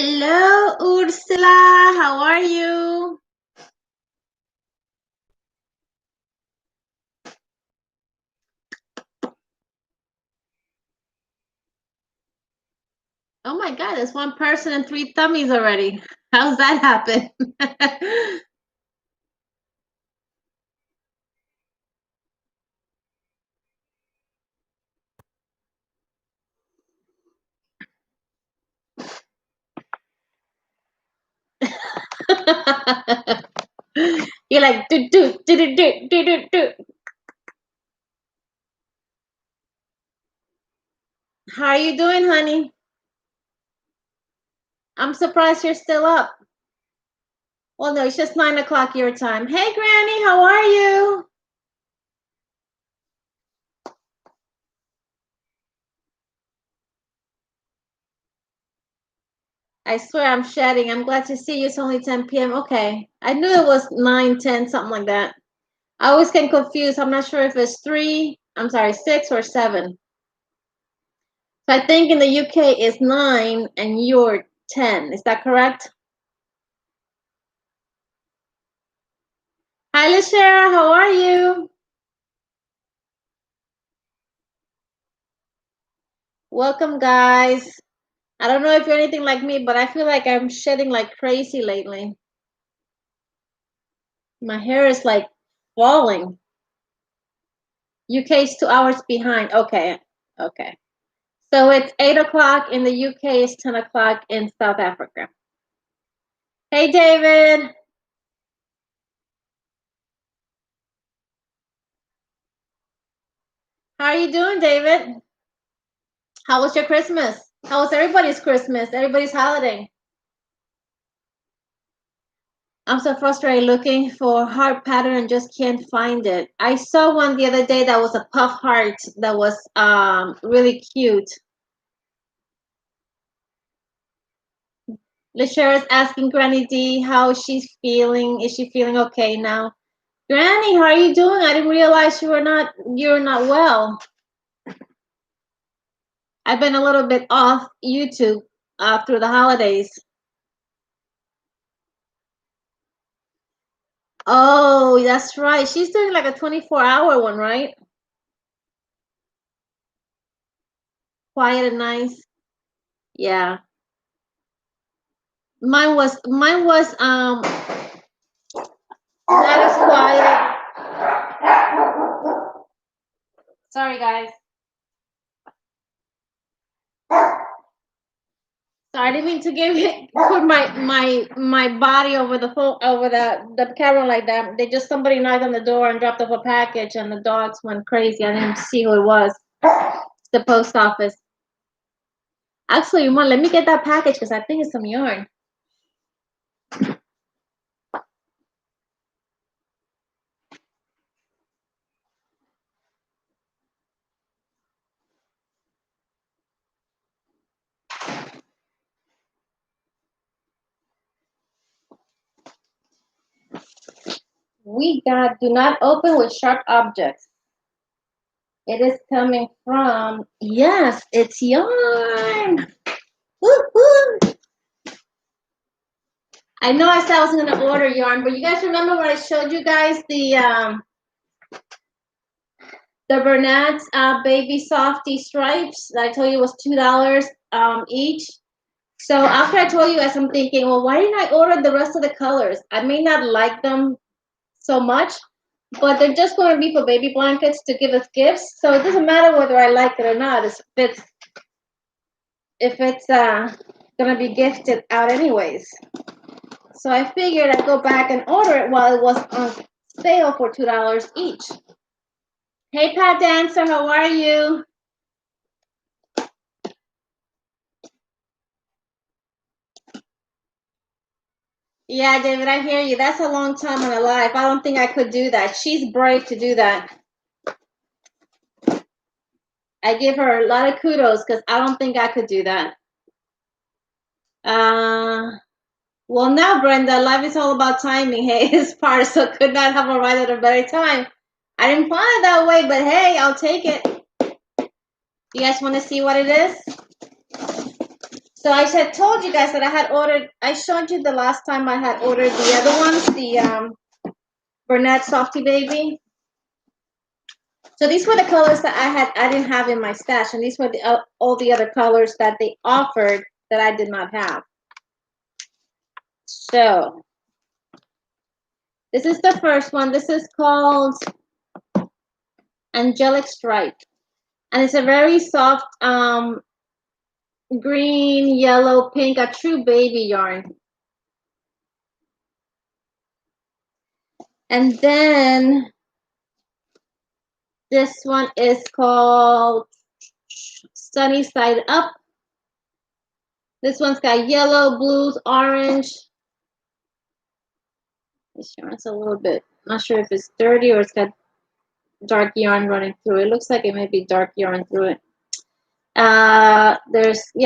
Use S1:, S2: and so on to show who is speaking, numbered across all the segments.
S1: Hello, Ursula. How are you? Oh my God, there's one person and three tummies already. How's that happen? You're like, do, do, do, do, do, do, do, do. How are you doing, honey? I'm surprised you're still up. Well, no, it's just 9 o'clock your time. Hey, Granny, how are you? I swear I'm shedding. I'm glad to see you. It's only 10 p.m. Okay. I knew it was 9, 10, something like that. I always get confused. I'm not sure if it's 6 or 7. So I think in the UK it's 9 and you're 10. Is that correct? Hi, Lashera. How are you? Welcome, guys. I don't know if you're anything like me, but I feel like I'm shedding like crazy lately. My hair is like falling. UK is 2 hours behind. Okay. Okay. So it's 8 o'clock in the UK. It's 10 o'clock in South Africa. Hey, David. How are you doing, David? How was your Christmas? How was everybody's Christmas? Everybody's holiday? I'm so frustrated looking for heart pattern and just can't find it. I saw one the other day that was a puff heart that was really cute. Lashera is asking Granny D how she's feeling. Is she feeling okay now? Granny, how are you doing? I didn't realize you're not well. I've been a little bit off YouTube through the holidays. Oh, that's right. She's doing like a 24-hour one, right? Quiet and nice. Yeah. Mine was not as quiet. Sorry guys. Sorry, I didn't mean to put my body over the phone over the camera like that. Somebody knocked on the door and dropped off a package and the dogs went crazy. I didn't see who it was. It's the post office. Actually, you want let me get that package because I think it's some yarn. We got do not open with sharp objects. It is coming from, yes, it's yarn. Woo, woo. I know I said I was going to order yarn, but you guys remember when I showed you guys the Bernat's baby softy stripes that I told you was $2 each? So after I told you guys, I'm thinking, well, why didn't I order the rest of the colors? I may not like them so much, but they're just going to be for baby blankets to give us gifts. So it doesn't matter whether I like it or not. If it's going to be gifted out anyways. So I figured I'd go back and order it while it was on sale for $2 each. Hey, Pat Dancer, how are you? Yeah, David, I hear you. That's a long time on a life. I don't think I could do that. She's brave to do that. I give her a lot of kudos because I don't think I could do that. Well, now, Brenda, life is all about timing. Hey, it's part, so could not have arrived at a better time. I didn't plan it that way, but hey, I'll take it. You guys want to see what it is? So I said, told you guys that I had ordered. I showed you the last time I had ordered the other ones, the Burnett Softy Baby. So these were the colors that I didn't have in my stash, and these were all the other colors that they offered that I did not have. So this is the first one. This is called Angelic Stripe, and it's a very soft green, yellow, pink, a true baby yarn. And then this one is called Sunny Side Up. This one's got yellow, blues, orange. This yarn's a little bit, not sure if it's dirty or it's got dark yarn running through it. It looks like it may be dark yarn through it.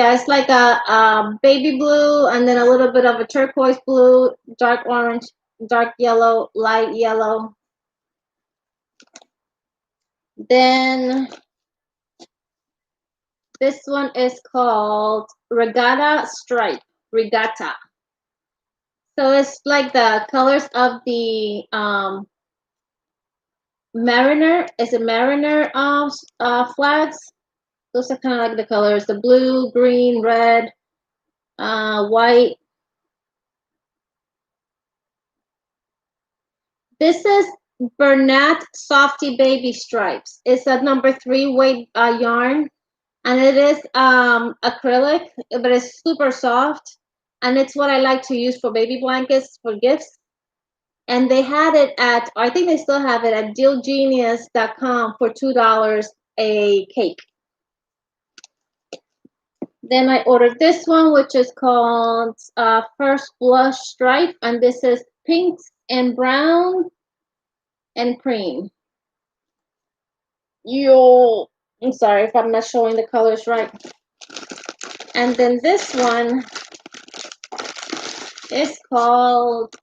S1: It's like a baby blue and then a little bit of a turquoise blue, dark orange, dark yellow, light yellow. Then this one is called Regatta Stripe. Regatta. So it's like the colors of the Mariner. Is it Mariner flags? Those are kind of like the colors: the blue, green, red, white. This is Bernat Softy Baby Stripes. It's a number 3 weight yarn, and it is acrylic, but it's super soft, and it's what I like to use for baby blankets for gifts. And they had it at, I think they still have it at dealgenius.com for $2 a cake. Then I ordered this one, which is called First Blush Stripe, and this is pinks and brown and cream. I'm sorry if I'm not showing the colors right. And then this one is called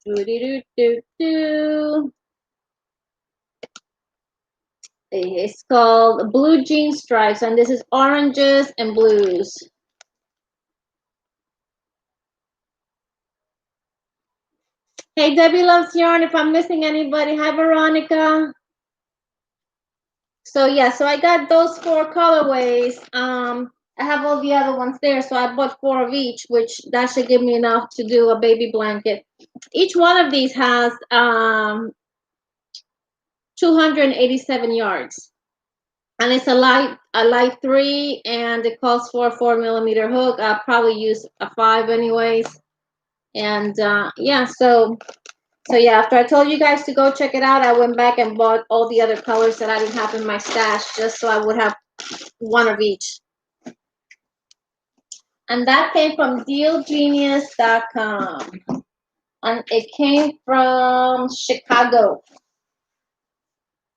S1: it's called Blue Jean Stripes, and this is oranges and blues. Hey, Debbie Loves Yarn. If I'm missing anybody, hi, Veronica. So yeah, so I got those 4 colorways. I have all the other ones there, so I bought 4 of each, which that should give me enough to do a baby blanket. Each one of these has 287 yards, and it's a light 3, and it calls for a 4mm hook. I'll probably use a 5 anyways, and yeah, so yeah, after I told you guys to go check it out, I went back and bought all the other colors that I didn't have in my stash, just so I would have 1 of each. And that came from dealgenius.com. And it came from Chicago.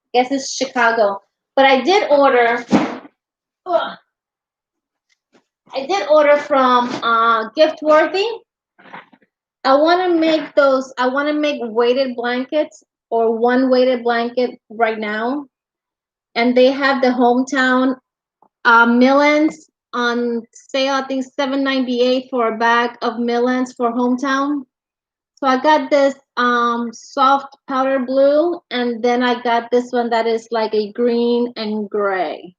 S1: I guess it's Chicago. But I did order from Giftworthy. I want to make weighted blankets, or 1 weighted blanket right now. And they have the hometown millens on sale. I think $7.98 for a bag of millens for hometown. So I got this soft powder blue, and then I got this one that is like a green and gray.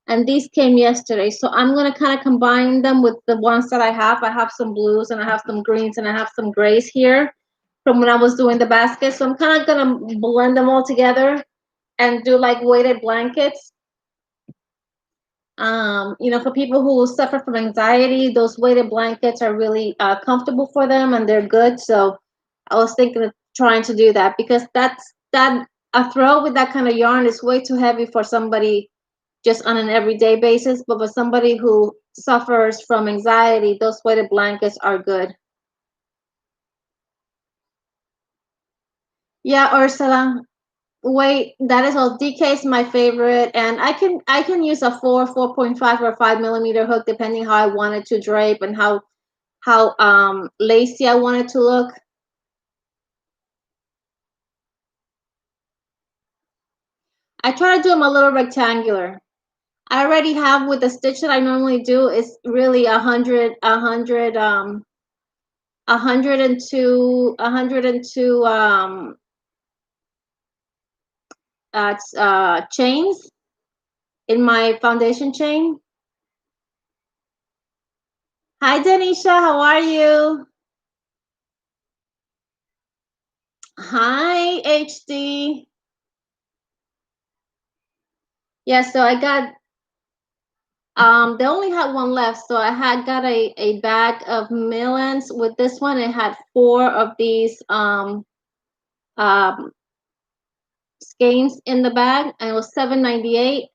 S1: And these came yesterday. So I'm going to kind of combine them with the ones that I have. I have some blues and I have some greens and I have some grays here from when I was doing the basket. So I'm kind of going to blend them all together and do like weighted blankets. For people who suffer from anxiety, those weighted blankets are really comfortable for them, and they're good. So I was thinking of trying to do that, because a throw with that kind of yarn is way too heavy for somebody just on an everyday basis. But for somebody who suffers from anxiety, those weighted blankets are good. Yeah, Ursula. Wait, that is all. DK is my favorite, and I can use a 4.5, or 5mm hook depending how I want it to drape and how lacy I want it to look. I try to do them a little rectangular. I already have with the stitch that I normally do. It's really 102 chains in my foundation chain. Hi, Denisha. How are you? Hi, HD. Yeah, so I got they only had one left, so I had got a bag of millions. With this one, it had four of these um skeins in the bag, and it was $7.98.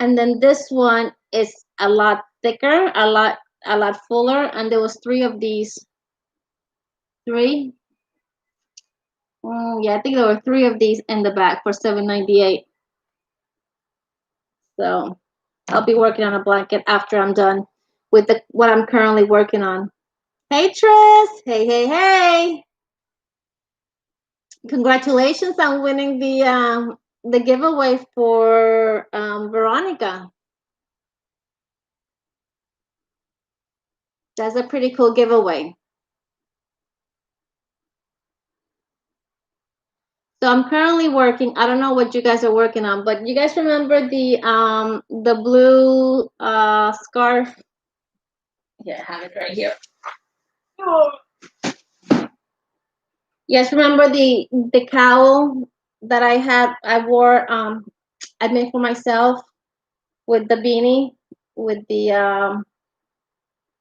S1: And then this one is a lot thicker, a lot fuller, and there was three of these. Three? Yeah, I think there were three of these in the bag for $7.98. So I'll be working on a blanket after I'm done with what I'm currently working on. Hey Tris! Hey, hey, hey! Congratulations on winning the giveaway for Veronica. That's a pretty cool giveaway. So I'm currently working. I don't know what you guys are working on, but you guys remember the blue scarf? Yeah, I have it right here. Yes, remember the cowl that I wore I made for myself with the beanie with the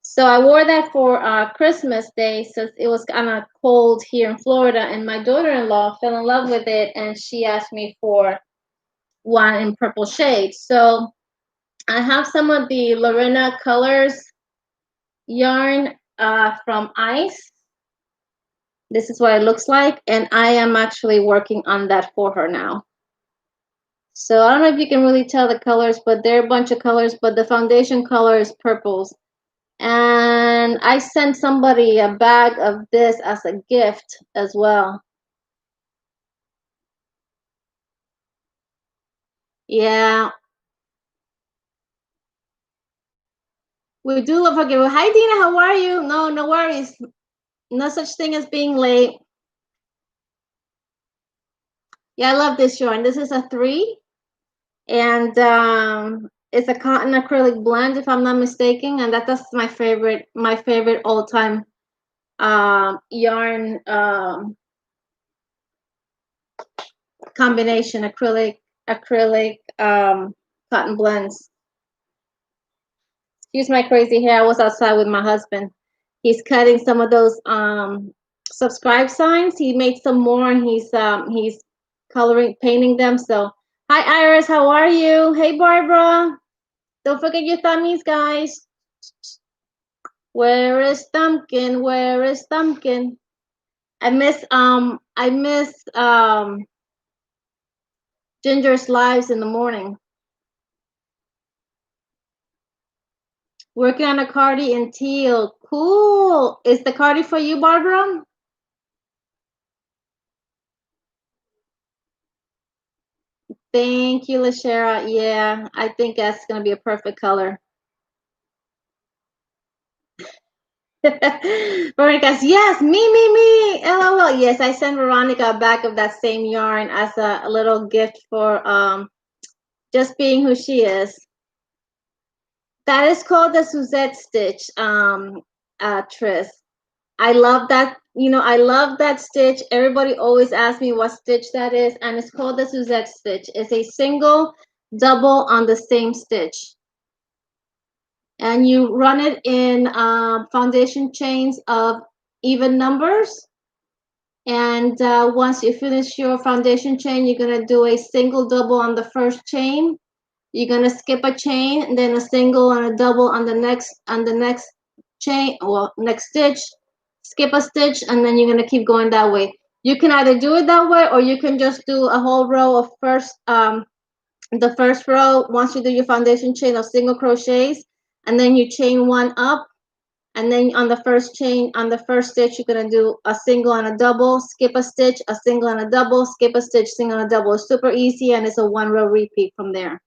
S1: so I wore that for Christmas Day since it was kind of cold here in Florida, and my daughter-in-law fell in love with it, and she asked me for one in purple shade. So I have some of the Lorena Colors yarn from Ice. This is what it looks like, and I am actually working on that for her now. So I don't know if you can really tell the colors, but there are a bunch of colors, but the foundation color is purples. And I sent somebody a bag of this as a gift as well. Yeah, we do love her giveaway. Hi Dina, how are you? No, no worries. No such thing as being late. Yeah, I love this yarn. This is a 3, and it's a cotton acrylic blend, if I'm not mistaken, and that's my favorite all-time yarn combination, acrylic cotton blends. Excuse my crazy hair. I was outside with my husband. He's cutting some of those subscribe signs. He made some more, and he's painting them. So hi Iris, how are you? Hey Barbara. Don't forget your thummies, guys. Where is Thumpkin? Where is Thumpkin? I miss Ginger's lives in the morning. Working on a cardi in teal. Cool. Is the cardi for you, Barbara? Thank you, Lashera. Yeah, I think that's gonna be a perfect color. Veronica's, yes, me. LOL. Yes, I sent Veronica a bag of that same yarn as a little gift for just being who she is. That is called the Suzette stitch, Tris. I love that. I love that stitch. Everybody always asks me what stitch that is, and it's called the Suzette stitch. It's a single double on the same stitch. And you run it in foundation chains of even numbers. And once you finish your foundation chain, you're going to do a single double on the first chain. You're going to skip a chain, and then a single and a double on the next chain, well, next stitch, skip a stitch, and then you're going to keep going that way. You can either do it that way, or you can just do a whole row of the first row. Once you do your foundation chain of single crochets, and then you chain one up, and then on the first stitch, you're going to do a single and a double, skip a stitch, a single and a double, skip a stitch, single and a double. It's super easy, and it's a 1 row repeat from there.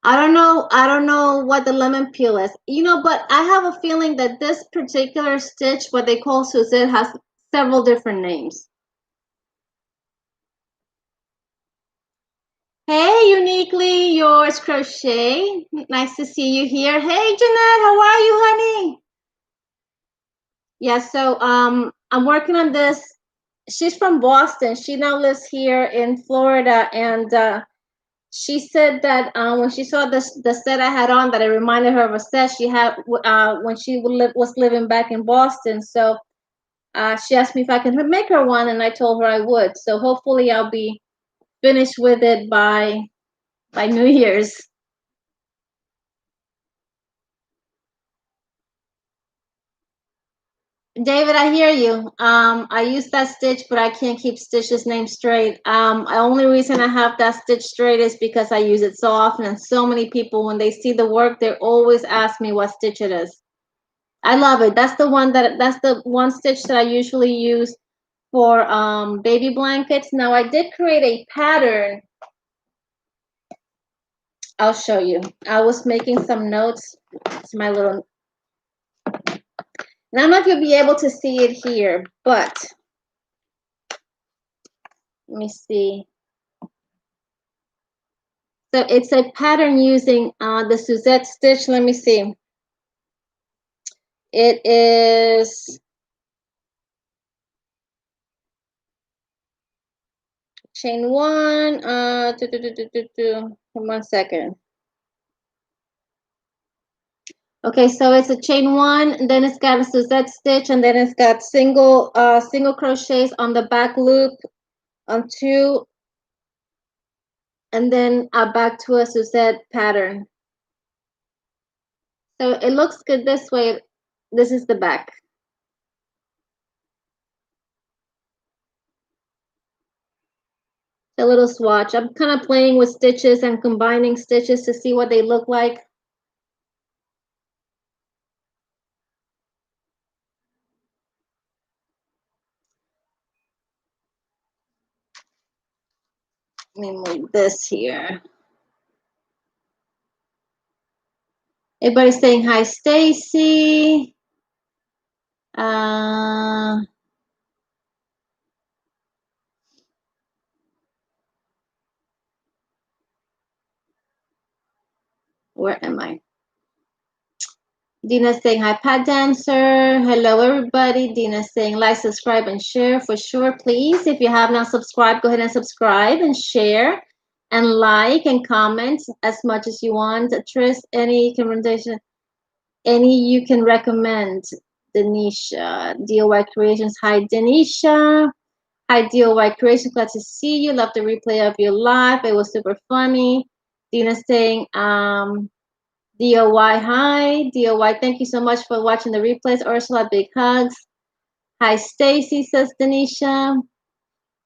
S1: I don't know what the lemon peel is. You know, but I have a feeling that this particular stitch, what they call Suzette, has several different names. Hey, Uniquely Yours Crochet. Nice to see you here. Hey, Jeanette, how are you, honey? Yeah, so I'm working on this. She's from Boston. She now lives here in Florida, and she said that when she saw the set I had on, that it reminded her of a set she had when she was living back in Boston. So she asked me if I could make her one, and I told her I would. So hopefully I'll be finished with it by New Year's. David, I hear you. I use that stitch, but I can't keep Stitch's name straight. The only reason I have that stitch straight is because I use it so often, and so many people, when they see the work, they always ask me what stitch it is. I love it. That's the one stitch that I usually use for baby blankets. Now I did create a pattern. I'll show you. I was making some notes. It's my little. And I don't know if you'll be able to see it here, but let me see. So it's a pattern using the Suzette stitch. Let me see. It is chain one. 1 second. Okay, so it's a chain one, and then it's got a Suzette stitch, and then it's got single crochets on the back loop on two, and then back to a Suzette pattern. So it looks good this way. This is the back. A little swatch. I'm kind of playing with stitches and combining stitches to see what they look like. Let me move this here. Everybody's saying hi, Stacy. Where am I? Dina's saying hi, Pat Dancer. Hello, everybody. Dina's saying like, subscribe, and share for sure, please. If you have not subscribed, go ahead and subscribe and share and like and comment as much as you want. Tris, any recommendation? Any you can recommend? Denisha, DIY Creations. Hi, Denisha. Hi, DIY Creations. Glad to see you. Love the replay of your live. It was super funny. Dina saying, DIY, hi. DIY, thank you so much for watching the replays. Ursula, big hugs. Hi, Stacy, says Denisha.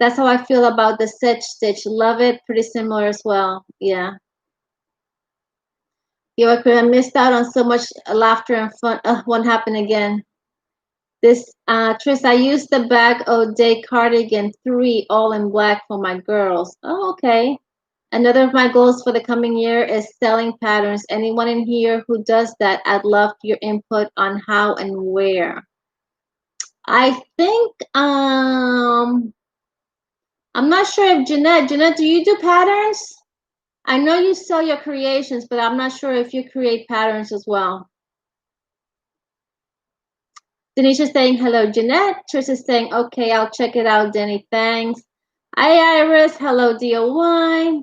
S1: That's how I feel about the set stitch. Love it. Pretty similar as well. Yeah. I missed out on so much laughter and fun. Won't happen again. This, Tris, I used the Bag O' Day cardigan 3 all in black for my girls. Oh, okay. Another of my goals for the coming year is selling patterns. Anyone in here who does that, I'd love your input on how and where. I think, I'm not sure if Jeanette, do you do patterns? I know you sell your creations, but I'm not sure if you create patterns as well. Denise is saying, hello, Jeanette. Trish is saying, okay, I'll check it out, Denny. Thanks. Hi, Iris. Hello, DOY.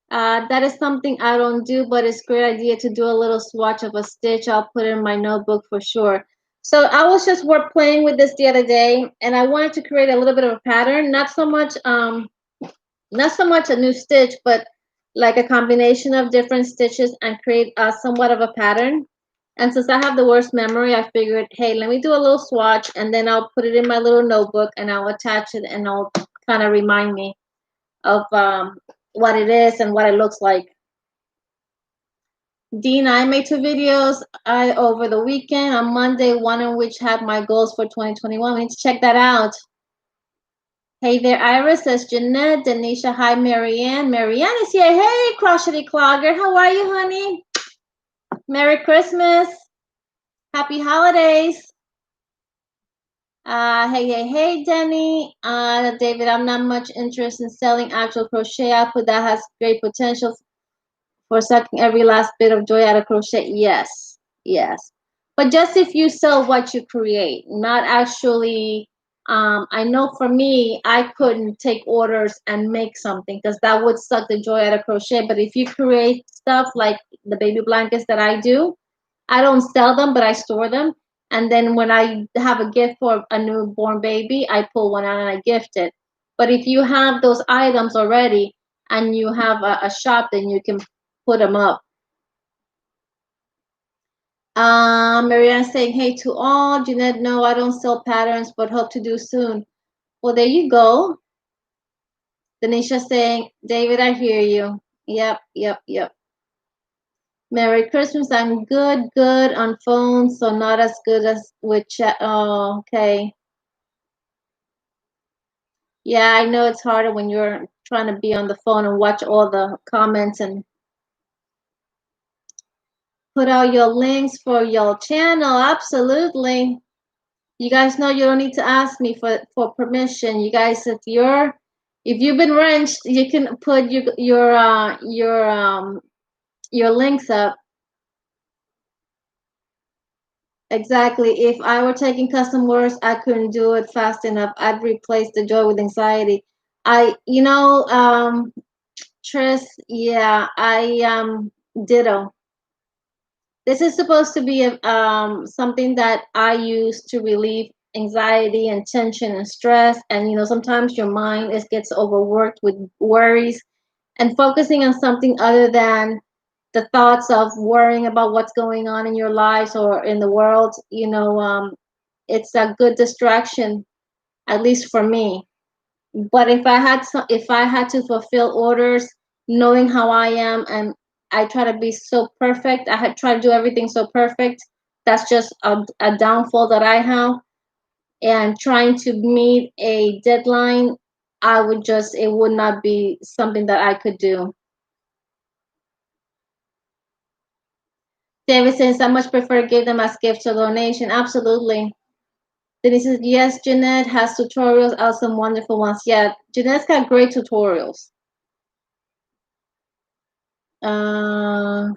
S1: That is something I don't do, but it's a great idea to do a little swatch of a stitch. I'll put it in my notebook for sure. So I was just playing with this the other day, and I wanted to create a little bit of a pattern, not so much a new stitch, but like a combination of different stitches and create somewhat of a pattern. And since I have the worst memory, I figured, hey, let me do a little swatch, and then I'll put it in my little notebook, and I'll attach it, and I'll kind of remind me of what it is and what it looks like. Dean, I made 2 videos over the weekend on Monday, one of which had my goals for 2021. We need to check that out. Hey there, Iris, says Jeanette. Denisha, hi, Marianne. Marianne is here. Hey, Crotchety Clogger. How are you, honey? Merry Christmas. Happy holidays. Hey, Denny. David, I'm not much interested in selling actual crochet output that has great potential for sucking every last bit of joy out of crochet. Yes, yes. But just if you sell what you create, not actually. I know for me, I couldn't take orders and make something because that would suck the joy out of crochet. But if you create stuff like the baby blankets that I do, I don't sell them, but I store them. And then when I have a gift for a newborn baby, I pull one out and I gift it. But if you have those items already and you have a shop, then you can put them up. Marianne saying, hey to all. Jeanette, no, I don't sell patterns, but hope to do soon. Well, there you go. Denisha saying, David, I hear you. Yep. Merry Christmas. I'm good on phone, so not as good as with chat. Oh, okay. Yeah, I know it's harder when you're trying to be on the phone and watch all the comments and put out your links for your channel. Absolutely. You guys know you don't need to ask me for permission. You guys, if you've been wrenched, you can put your links up. Exactly. If I were taking custom orders, I couldn't do it fast enough. I'd replace the joy with anxiety. Tris, yeah, ditto. This is supposed to be something that I use to relieve anxiety and tension and stress. And sometimes your mind gets overworked with worries, and focusing on something other than the thoughts of worrying about what's going on in your lives or in the world. It's a good distraction, at least for me. But if I had to fulfill orders, knowing how I am, and I try to be so perfect, I had tried to do everything so perfect. That's just a downfall that I have. And trying to meet a deadline, it would not be something that I could do. David says, I much prefer to give them as gifts or donation. Absolutely. Then he says, yes, Jeanette has tutorials, some wonderful ones. Yeah, Jeanette's got great tutorials. Uh,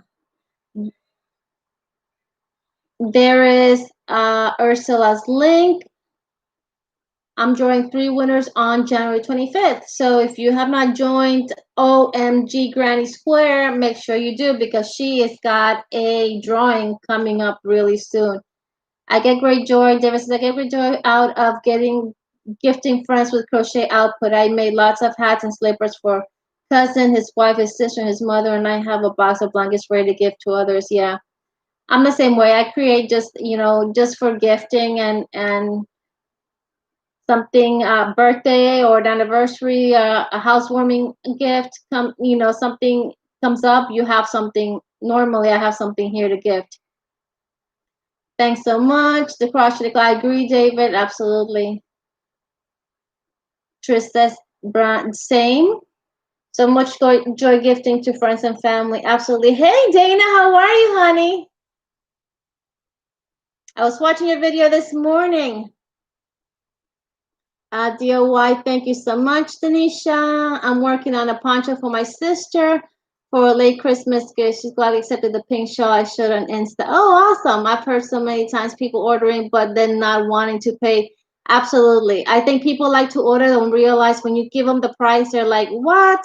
S1: there is Ursula's link. I'm drawing 3 winners on January 25th. So if you have not joined OMG Granny Square, make sure you do, because she has got a drawing coming up really soon. I get great joy. David says, I get great joy out of gifting friends with crochet output. I made lots of hats and slippers for cousin, his wife, his sister, his mother, and I have a box of blankets ready to give to others. Yeah, I'm the same way. I create just for gifting and something, birthday or an anniversary, a housewarming gift. Something comes up, you have something. Normally, I have something here to gift. Thanks so much. The crochet. I agree, David. Absolutely. Tris says, brand same. So much joy gifting to friends and family. Absolutely. Hey, Dana, how are you, honey? I was watching your video this morning. DOY, thank you so much, Tanisha. I'm working on a poncho for my sister for a late Christmas gift. She's glad I accepted the pink shawl I showed on Insta. Oh, awesome. I've heard so many times people ordering, but then not wanting to pay. Absolutely. I think people like to order, don't realize when you give them the price, they're like, what?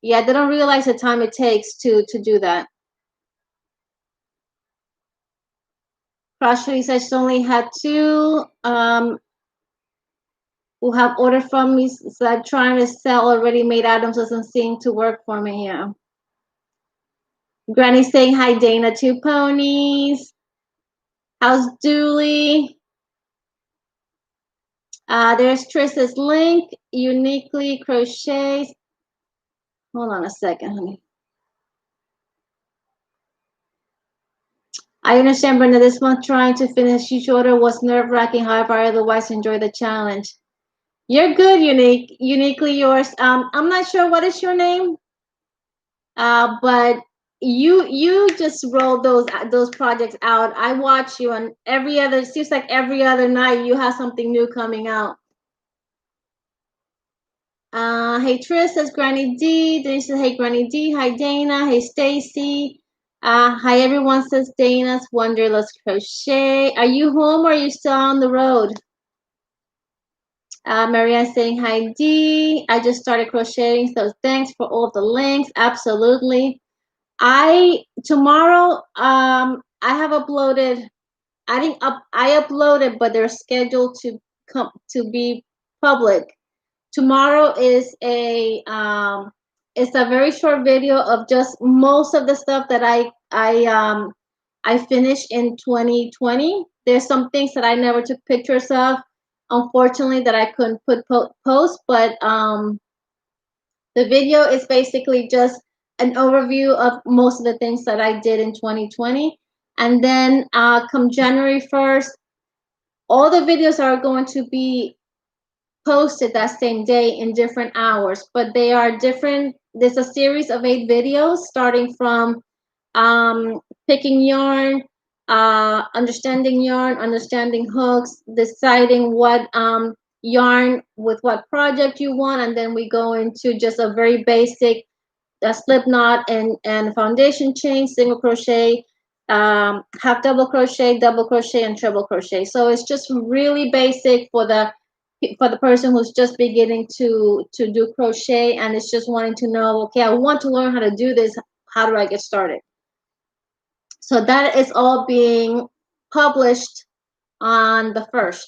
S1: Yeah, they don't realize the time it takes to do that. Crochet says she only had 2 who have ordered from me, so I'm trying to sell already made items doesn't seem to work for me here. Granny saying hi, Dana, 2 ponies. How's Dooley? There's Triss's link, uniquely crochets. Hold on a second, honey. I understand, Brenda. This month trying to finish each order was nerve-wracking. However, I otherwise enjoy the challenge. You're good, unique, uniquely yours. I'm not sure what is your name, but you just roll those projects out. I watch you, and every other, it seems like every other night you have something new coming out. Hey Tris says Granny D. Denise says hey Granny D. Hi Dana. Hey Stacy. Hi everyone says Dana's Wanderlust Crochet. Are you home or are you still on the road? Marianne saying hi D. I just started crocheting, so thanks for all the links. Absolutely. I tomorrow I have uploaded. I think I uploaded, but they're scheduled to come to be public. Tomorrow is a it's a very short video of just most of the stuff that I finished in 2020. There's some things that I never took pictures of, unfortunately, that I couldn't post, but the video is basically just an overview of most of the things that I did in 2020. And then come January 1st, all the videos are going to be posted that same day in different hours, but they are different. There's a series of 8 videos starting from picking yarn, understanding hooks, deciding what yarn with what project you want, and then we go into just a very basic slip knot and foundation chain, single crochet, half double crochet, and treble crochet. So it's just really basic for the person who's just beginning to do crochet and is just wanting to know, okay, I want to learn how to do this. How do I get started? So that is all being published on the 1st.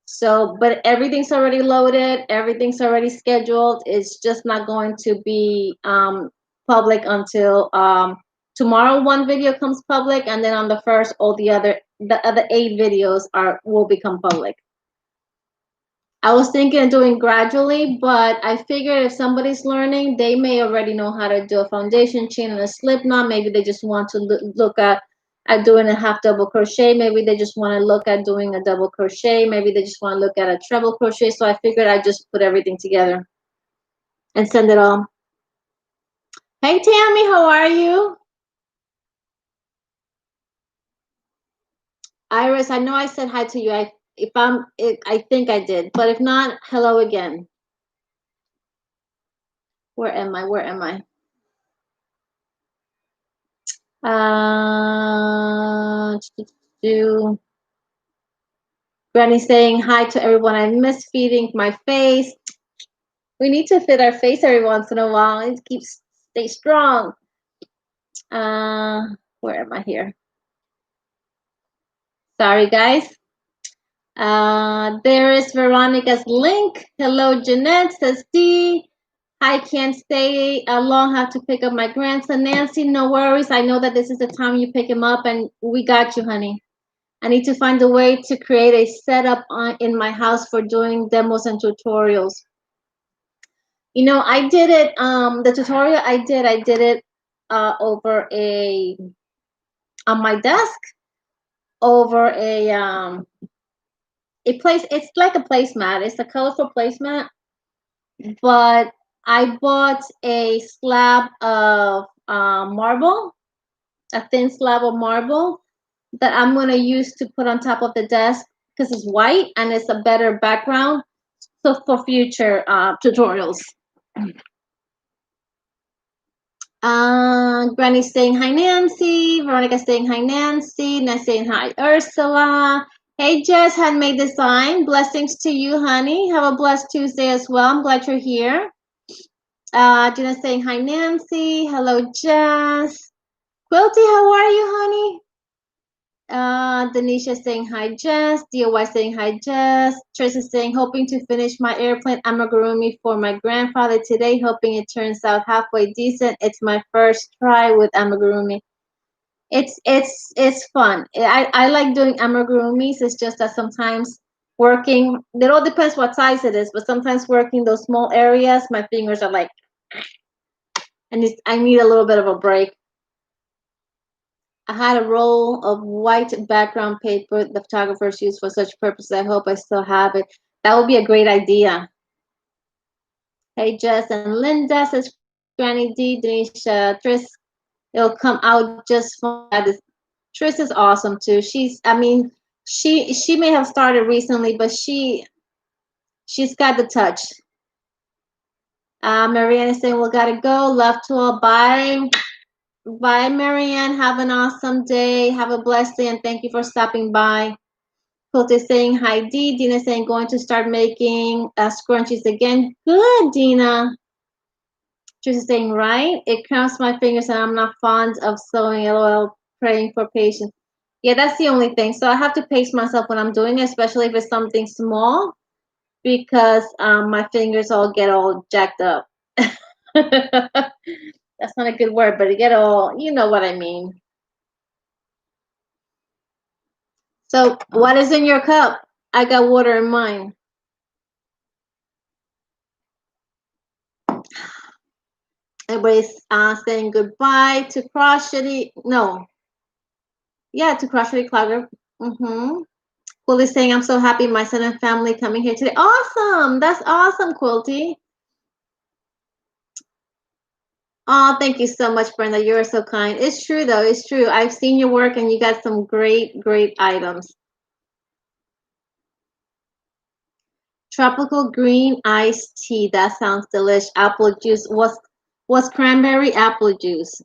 S1: So, but everything's already loaded, everything's already scheduled. It's just not going to be public until tomorrow. One video comes public, and then on the 1st, all the other 8 videos will become public. I was thinking of doing gradually, but I figured if somebody's learning, they may already know how to do a foundation chain and a slip knot. Maybe they just want to look at doing a half double crochet. Maybe they just want to look at doing a double crochet. Maybe they just want to look at a treble crochet. So I figured I'd just put everything together and send it all. Hey Tammy, how are you? Iris, I know I said hi to you. I think I did, but if not, hello again. Where am I? Where am I? Do Granny saying hi to everyone. I miss feeding my face. We need to feed our face every once in a while. It keeps stay strong. Where am I here? Sorry, guys. There is Veronica's link. Hello, Jeanette, says D. I can't stay long. Have to pick up my grandson, Nancy. No worries. I know that this is the time you pick him up, and we got you, honey. I need to find a way to create a setup in my house for doing demos and tutorials. You know, I did it. The tutorial I did it over on my desk over a place. It's like a placemat. It's a colorful placemat, but I bought a slab of marble, a thin slab of marble that I'm gonna use to put on top of the desk because it's white and it's a better background. So for future tutorials. Granny saying hi Nancy, Veronica saying hi Nancy, Nancy saying hi Ursula. Hey Jess, handmade design. Blessings to you, honey. Have a blessed Tuesday as well. I'm glad you're here. Gina saying hi Nancy. Hello Jess. Quilty, how are you, honey? Denisha saying hi Jess. DOY saying hi Jess. Tracy saying hoping to finish my airplane amigurumi for my grandfather today. Hoping it turns out halfway decent. It's my first try with amigurumi. It's fun. I like doing amigurumis. It's just that sometimes working, it all depends what size it is, but sometimes working those small areas, my fingers are like, I need a little bit of a break. I had a roll of white background paper the photographers use for such purposes. I hope I still have it. That would be a great idea. Hey, Jess and Linda says Granny D, Denisha, Tris, it'll come out just fine. Yeah, this Tris is awesome too. I mean, she may have started recently, but she's got the touch. Marianne is saying, "We gotta go. Love to all. Bye, bye, Marianne. Have an awesome day. Have a blessed day, and thank you for stopping by." Colt is saying hi, D. Dina is saying going to start making scrunchies again. Good, Dina. Just saying, right? It cramps my fingers and I'm not fond of sewing. LOL, praying for patience. Yeah, that's the only thing. So I have to pace myself when I'm doing it, especially if it's something small, because my fingers all get all jacked up. That's not a good word, but it get all, you know what I mean. So what is in your cup? I got water in mine. Everybody's saying goodbye to crotchety. No, yeah, to crotchety clogger. Mm-hmm. Quilty's saying, I'm so happy my son and family coming here today. Awesome. That's awesome, Quilty. Oh, thank you so much, Brenda. You're so kind. It's true, though. It's true. I've seen your work and you got some great, great items. Tropical green iced tea. That sounds delish. Apple juice. What's cranberry apple juice?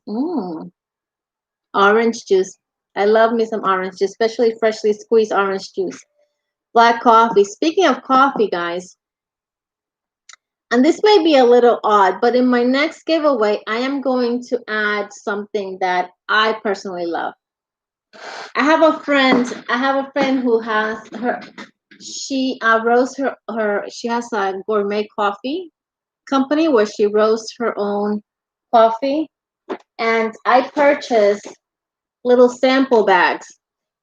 S1: Orange juice. I love me some orange juice, especially freshly squeezed orange juice. Black coffee. Speaking of coffee, guys, and this may be a little odd, but in my next giveaway, I am going to add something that I personally love. I have a friend who has her she roasts she has a gourmet coffee company where she roasts her own coffee, and I purchased little sample bags.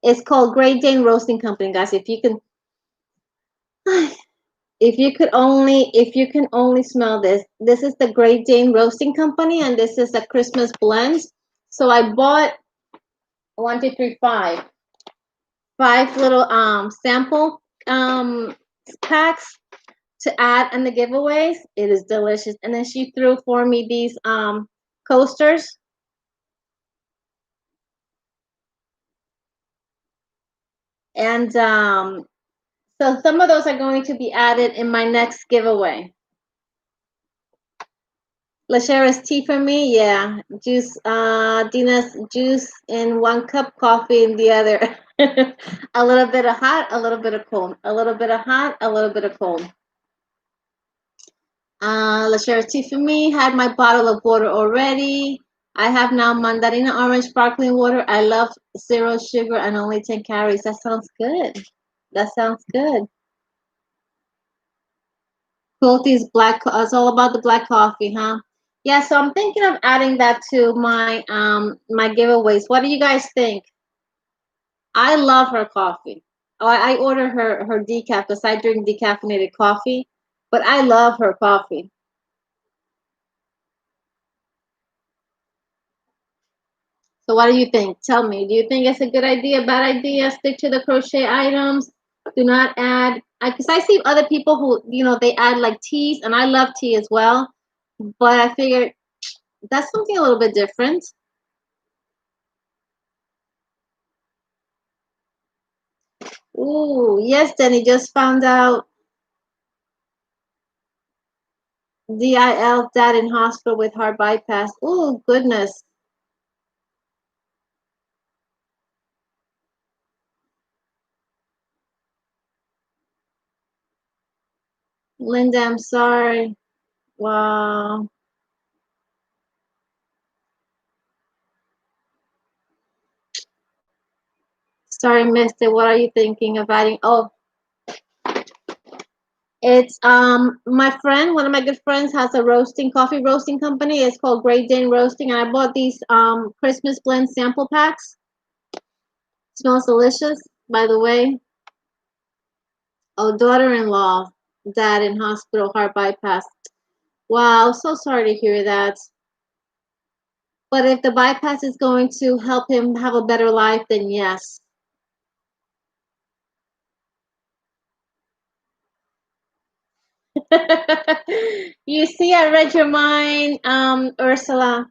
S1: It's called Great Dane Roasting Company, guys. If you can if you can only smell this. This is the Great Dane Roasting Company, and this is a Christmas blend. So I bought one, two, three, five little sample packs to add in the giveaways. It is delicious. And then she threw for me these coasters. And so some of those are going to be added in my next giveaway. Lashera's tea for me, yeah. Juice, Dina's juice in one cup, coffee in the other. A little bit of hot, a little bit of cold. A little bit of hot, a little bit of cold. Lashera's tea for me. Had my bottle of water already. I have now mandarina orange sparkling water. I love 0 sugar and only 10 calories. That sounds good. That sounds good. Quilty's black. It's all about the black coffee, huh? Yeah. So I'm thinking of adding that to my giveaways. What do you guys think? I love her coffee. Oh, I order her decaf because I drink decaffeinated coffee, but I love her coffee. So what do you think? Tell me. Do you think it's a good idea, bad idea? Stick to the crochet items. Do not add. Because I see other people who they add like teas, and I love tea as well. But I figured that's something a little bit different. Ooh, yes, Danny just found out DIL dad in hospital with heart bypass. Ooh, goodness. Linda, I'm sorry. Wow. Sorry, missed it. What are you thinking of adding? Oh, it's my friend, one of my good friends has a coffee roasting company. It's called Great Dane Roasting, and I bought these Christmas blend sample packs. Smells delicious, by the way. Oh, daughter-in-law, dad in hospital, heart bypass. Wow, so sorry to hear that. But if the bypass is going to help him have a better life, then yes. You see, I read your mind, Ursula.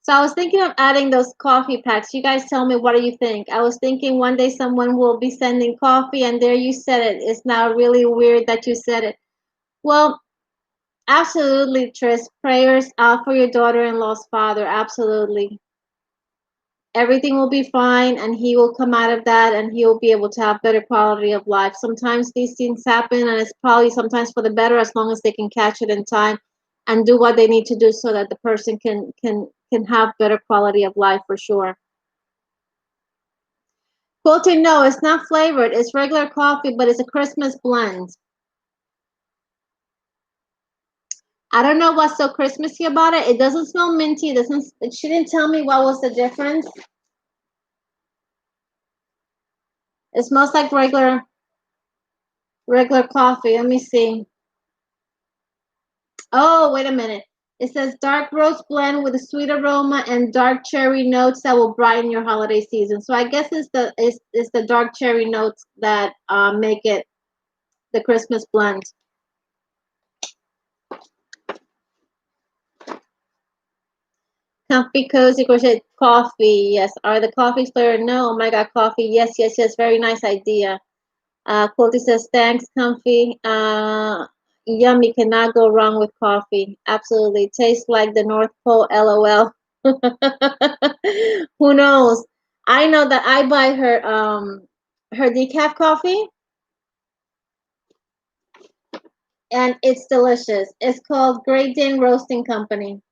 S1: So I was thinking of adding those coffee packs. You guys tell me, what do you think? I was thinking one day someone will be sending coffee, and there you said it. It's now really weird that you said it. Well, absolutely, Tris. Prayers out for your daughter-in-law's father. Absolutely. Everything will be fine, and he will come out of that, and he will be able to have better quality of life. Sometimes these things happen, and it's probably sometimes for the better, as long as they can catch it in time and do what they need to do so that the person can have better quality of life for sure. Quilting, no, it's not flavored. It's regular coffee, but it's a Christmas blend. I don't know what's so Christmassy about it. It doesn't smell minty. It doesn't. She didn't tell me what was the difference. It smells like regular coffee. Let me see. Oh, wait a minute. It says dark roast blend with a sweet aroma and dark cherry notes that will brighten your holiday season. So I guess it's the dark cherry notes that make it the Christmas blend. Comfy, cozy, crochet coffee. Yes. Are the coffees flavored? No. Oh my God, coffee. Yes, yes, yes. Very nice idea. Quilty says, thanks, comfy. Yummy, cannot go wrong with coffee. Absolutely. Tastes like the North Pole, LOL. Who knows? I know that I buy her decaf coffee and it's delicious. It's called Great Dane Roasting Company.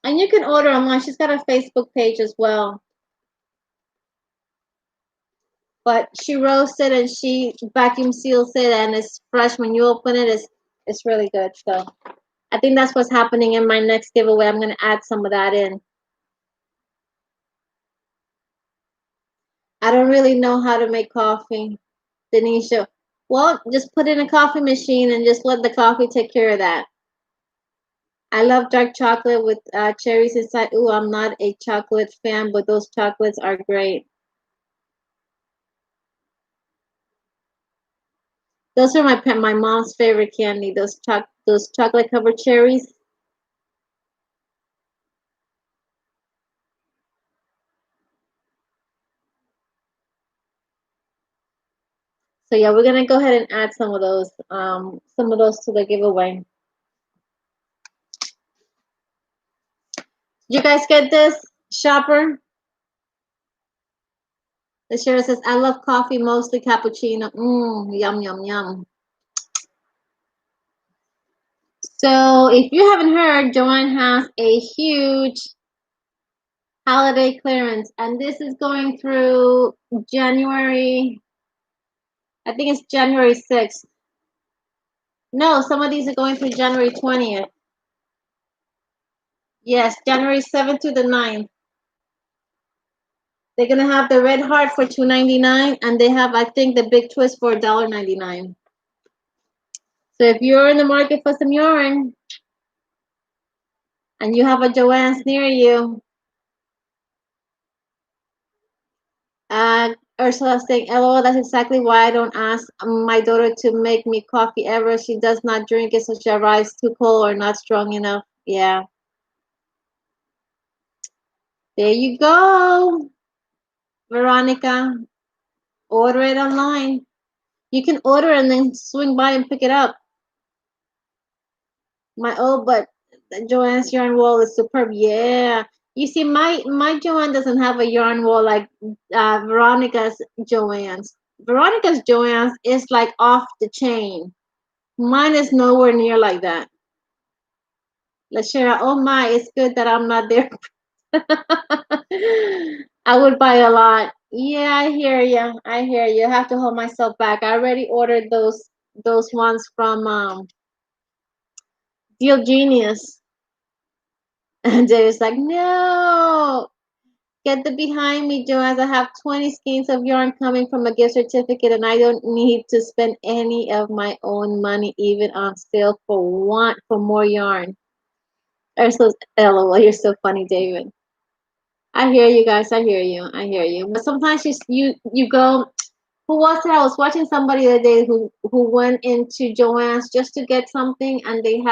S1: And you can order online. She's got a Facebook page as well. But she roasts it and she vacuum seals it and it's fresh when you open it. It's really good. So I think that's what's happening in my next giveaway. I'm gonna add some of that in. I don't really know how to make coffee, Denisha. Well, just put in a coffee machine and just let the coffee take care of that. I love dark chocolate with cherries inside. Ooh, I'm not a chocolate fan, but those chocolates are great. Those are my mom's favorite candy. Those chocolate covered cherries. So yeah, we're gonna go ahead and add some of those to the giveaway. You guys get this, shopper? The share says, I love coffee, mostly cappuccino. Yum, yum, yum. So if you haven't heard, Joanne has a huge holiday clearance, and this is going through January, I think it's January 6th. No, some of these are going through January 20th. Yes, January 7th to the 9th. They're gonna have the red heart for $2.99, and they have, I think, the big twist for $1.99. So if you're in the market for some yarn and you have a Joann's near you, Ursula saying, "LOL, that's exactly why I don't ask my daughter to make me coffee ever. She does not drink it, so she arrives too cold or not strong enough." Yeah, there you go, Veronica. Order it online. You can order and then swing by and pick it up. My old but Joanne's yarn wall is superb. Yeah. You see, my Joanne doesn't have a yarn wall like Veronica's Joanne's. Veronica's Joanne's is like off the chain. Mine is nowhere near like that. Lashera, oh my, it's good that I'm not there. I would buy a lot. Yeah, I hear you. I hear you. I have to hold myself back. I already ordered those ones from Deal Genius. And David's like, no, get the behind me, Joanne. I have 20 skeins of yarn coming from a gift certificate, and I don't need to spend any of my own money, even on sale for more yarn. Ursula's LOL, you're so funny, David. I hear you guys. I hear you. I hear you. But sometimes you go. Who was it? I was watching somebody the other day who went into Joann's just to get something, and they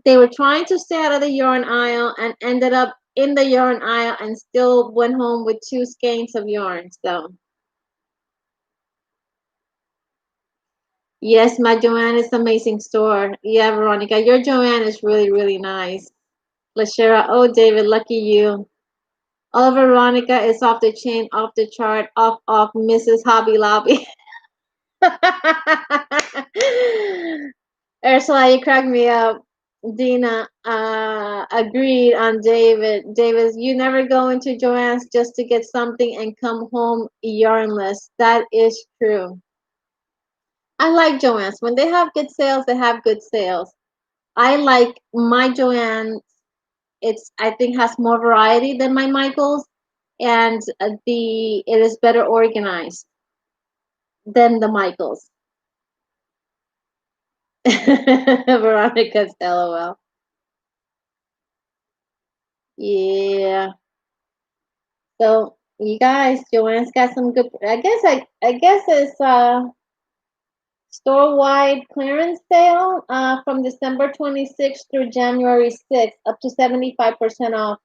S1: they were trying to stay out of the yarn aisle and ended up in the yarn aisle and still went home with two skeins of yarn. So yes, my Joann is amazing store. Yeah, Veronica, your Joann is really, really nice. Lashera, oh David, lucky you. Oh, Veronica is off the chain, off the chart, off Mrs. Hobby Lobby. Ursula, you cracked me up. Dina agreed on David. David, you never go into Joann's just to get something and come home yarnless. That is true. I like Joann's. When they have good sales, they have good sales. I like my Joann. It's I think has more variety than my Michaels, and the it is better organized than the Michaels. Veronica's LOL. Yeah. So you guys, Joanne's got some good. I guess it's store wide clearance sale from December 26th through January 6th, up to 75% off.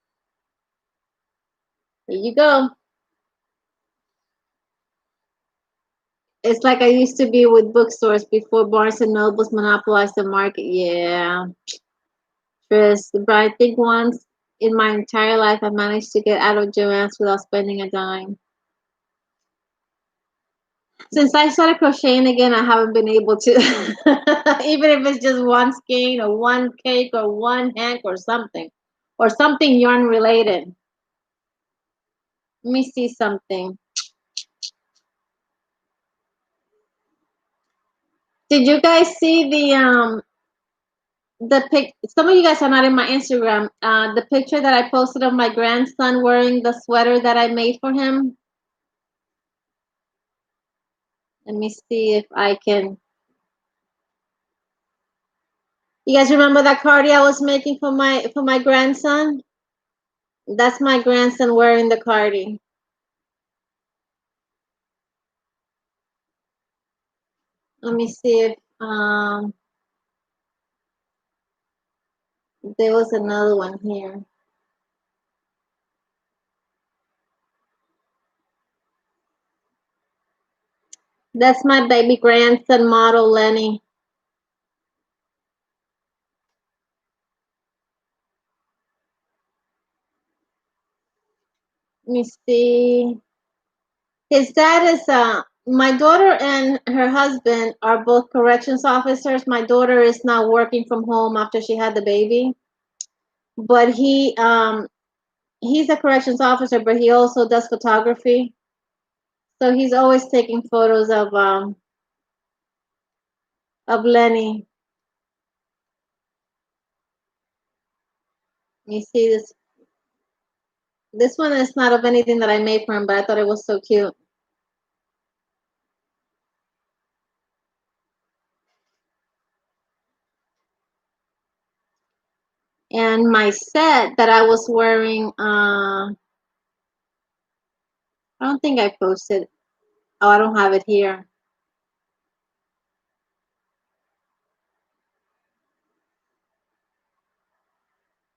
S1: Here you go. It's like I used to be with bookstores before Barnes and Nobles monopolized the market. Yeah, Tris. But I think once in my entire life I managed to get out of Joann's without spending a dime. Since I started crocheting again, I haven't been able to. Even if it's just one skein or one cake or one hank or something yarn related. Let me see something. Did you guys see the pic? Some of you guys are not in my Instagram. The picture that I posted of my grandson wearing the sweater that I made for him. Let me see if I can. You guys remember that cardi I was making for my grandson? That's my grandson wearing the cardi. Let me see if there was another one here. That's my baby grandson model, Lenny. Let me see. His dad is my daughter and her husband are both corrections officers. My daughter is now working from home after she had the baby. But he's a corrections officer, but he also does photography. So he's always taking photos of Lenny. You see this. This one is not of anything that I made for him, but I thought it was so cute. And my set that I was wearing, I don't think I posted. Oh, I don't have it here.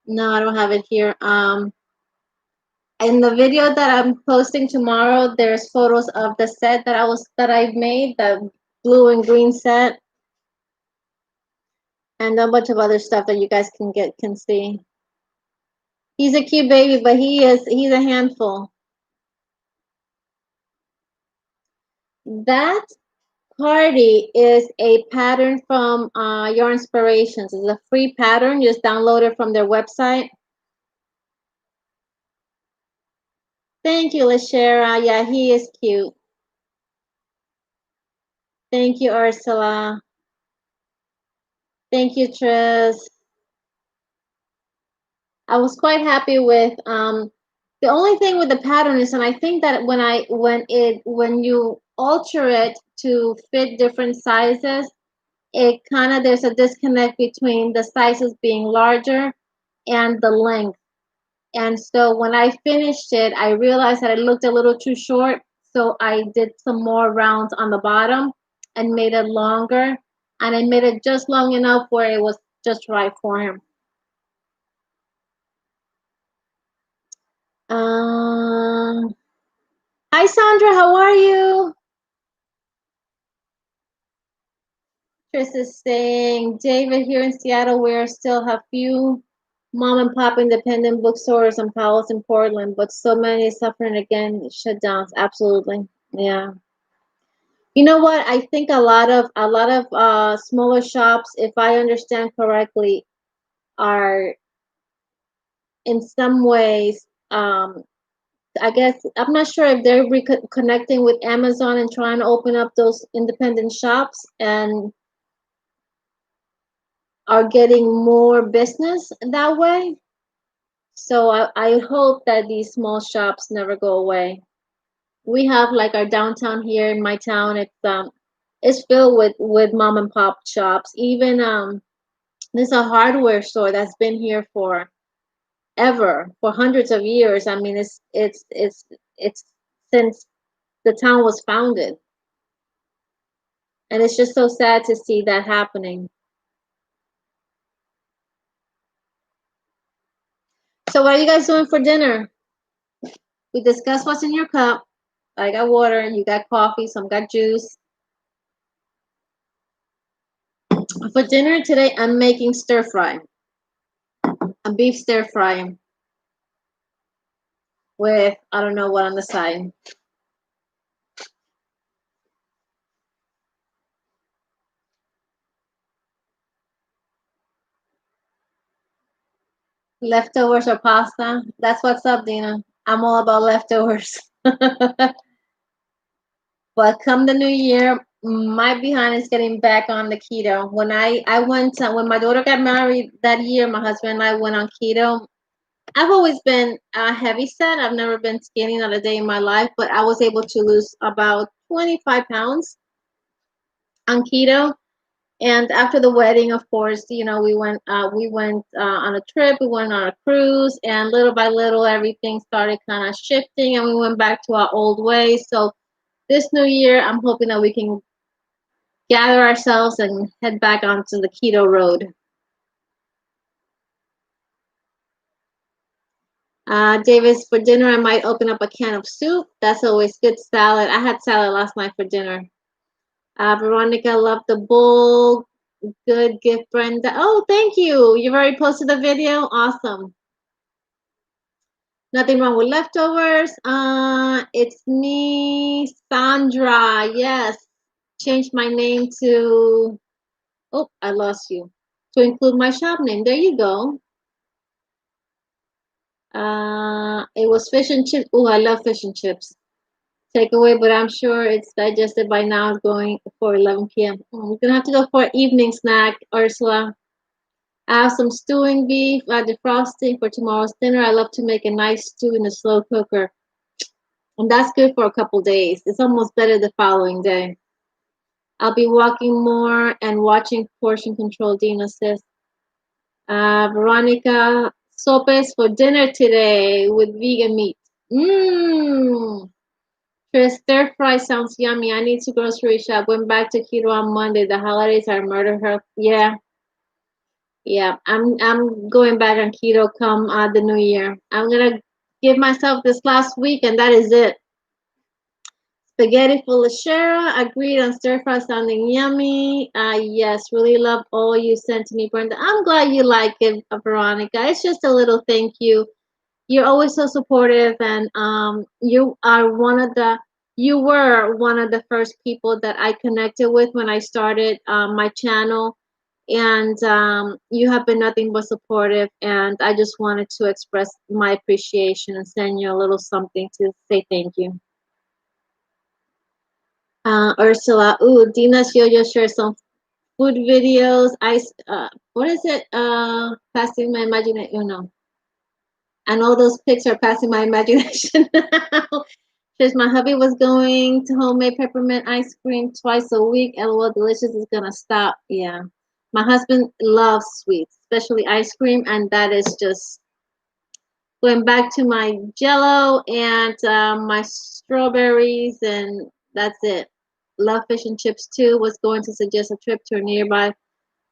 S1: No, I don't have it here. In the video that I'm posting tomorrow, there's photos of the set that I made, the blue and green set, and a bunch of other stuff that you guys can see. He's a cute baby, but he's a handful. That Cardi is a pattern from Your Inspirations. It's a free pattern. You just download it from their website. Thank you, Lashera. Yeah, he is cute. Thank you, Ursula. Thank you, Tris. I was quite happy with the only thing with the pattern is, and I think that when you alter it to fit different sizes, it kind of there's a disconnect between the sizes being larger and the length. And so when I finished it, I realized that it looked a little too short. So I did some more rounds on the bottom and made it longer. And I made it just long enough where it was just right for him. Um, Hi Sandra, how are you? Chris is saying, David, here in Seattle, we still have few mom and pop independent bookstores and Powell's in Portland, but so many suffering again shutdowns. Absolutely, yeah. You know what? I think a lot of smaller shops, if I understand correctly, are in some ways. I guess I'm not sure if they're connecting with Amazon and trying to open up those independent shops and are getting more business that way. So I hope that these small shops never go away. We have like our downtown here in my town. It's filled with mom and pop shops. Even there's a hardware store that's been here for ever, for hundreds of years. I mean, it's since the town was founded, and it's just so sad to see that happening. So what are you guys doing for dinner? We discussed what's in your cup. I got water, you got coffee, some got juice. For dinner today, I'm making stir fry, a beef stir fry with I don't know what on the side. Leftovers or pasta. That's what's up, Dina. I'm all about leftovers. But come the new year, my behind is getting back on the keto. When I went when my daughter got married that year, my husband and I went on keto. I've always been heavy set. I've never been skinny not a day in my life, but I was able to lose about 25 pounds on keto. And after the wedding, of course, we went on a trip, we went on a cruise, and little by little, everything started kind of shifting, and we went back to our old ways. So this new year, I'm hoping that we can gather ourselves and head back onto the keto road. Davis, for dinner, I might open up a can of soup. That's always good. Salad. I had salad last night for dinner. Veronica, love the bowl. Good gift, Brenda. Oh, thank you. You've already posted the video. Awesome. Nothing wrong with leftovers. It's me, Sandra. Yes. Changed my name to, oh, I lost you. To include my shop name. There you go. It was fish and chips. Oh, I love fish and chips. Takeaway, but I'm sure it's digested by now. It's going for 11 p.m. We're gonna have to go for an evening snack, Ursula. I have some stewing beef, defrosting for tomorrow's dinner. I love to make a nice stew in the slow cooker. And that's good for a couple days. It's almost better the following day. I'll be walking more and watching portion control, Dina says. Veronica, sopes for dinner today with vegan meat. Mmm. Stir fry sounds yummy. I need to grocery shop. Went back to keto on Monday. The holidays are murder her. Yeah, yeah. I'm going back on keto come the new year. I'm gonna give myself this last week, and that is it. Spaghetti full of Shara. Agreed on stir fry sounding yummy. Yes, really love all you sent to me, Brenda. I'm glad you like it, Veronica. It's just a little thank you. You're always so supportive, and you were one of the first people that I connected with when I started my channel, and you have been nothing but supportive, and I just wanted to express my appreciation and send you a little something to say thank you. Ursula, ooh, Dina's yo share some food videos. What is it? Passing my imagination. You know, and all those pics are passing my imagination now. Because my hubby was going to homemade peppermint ice cream twice a week. LOL, delicious is gonna stop. Yeah, my husband loves sweets, especially ice cream, and that is just Going back to my Jello and my strawberries, and that's it. Love fish and chips too. Was going to suggest a trip to a nearby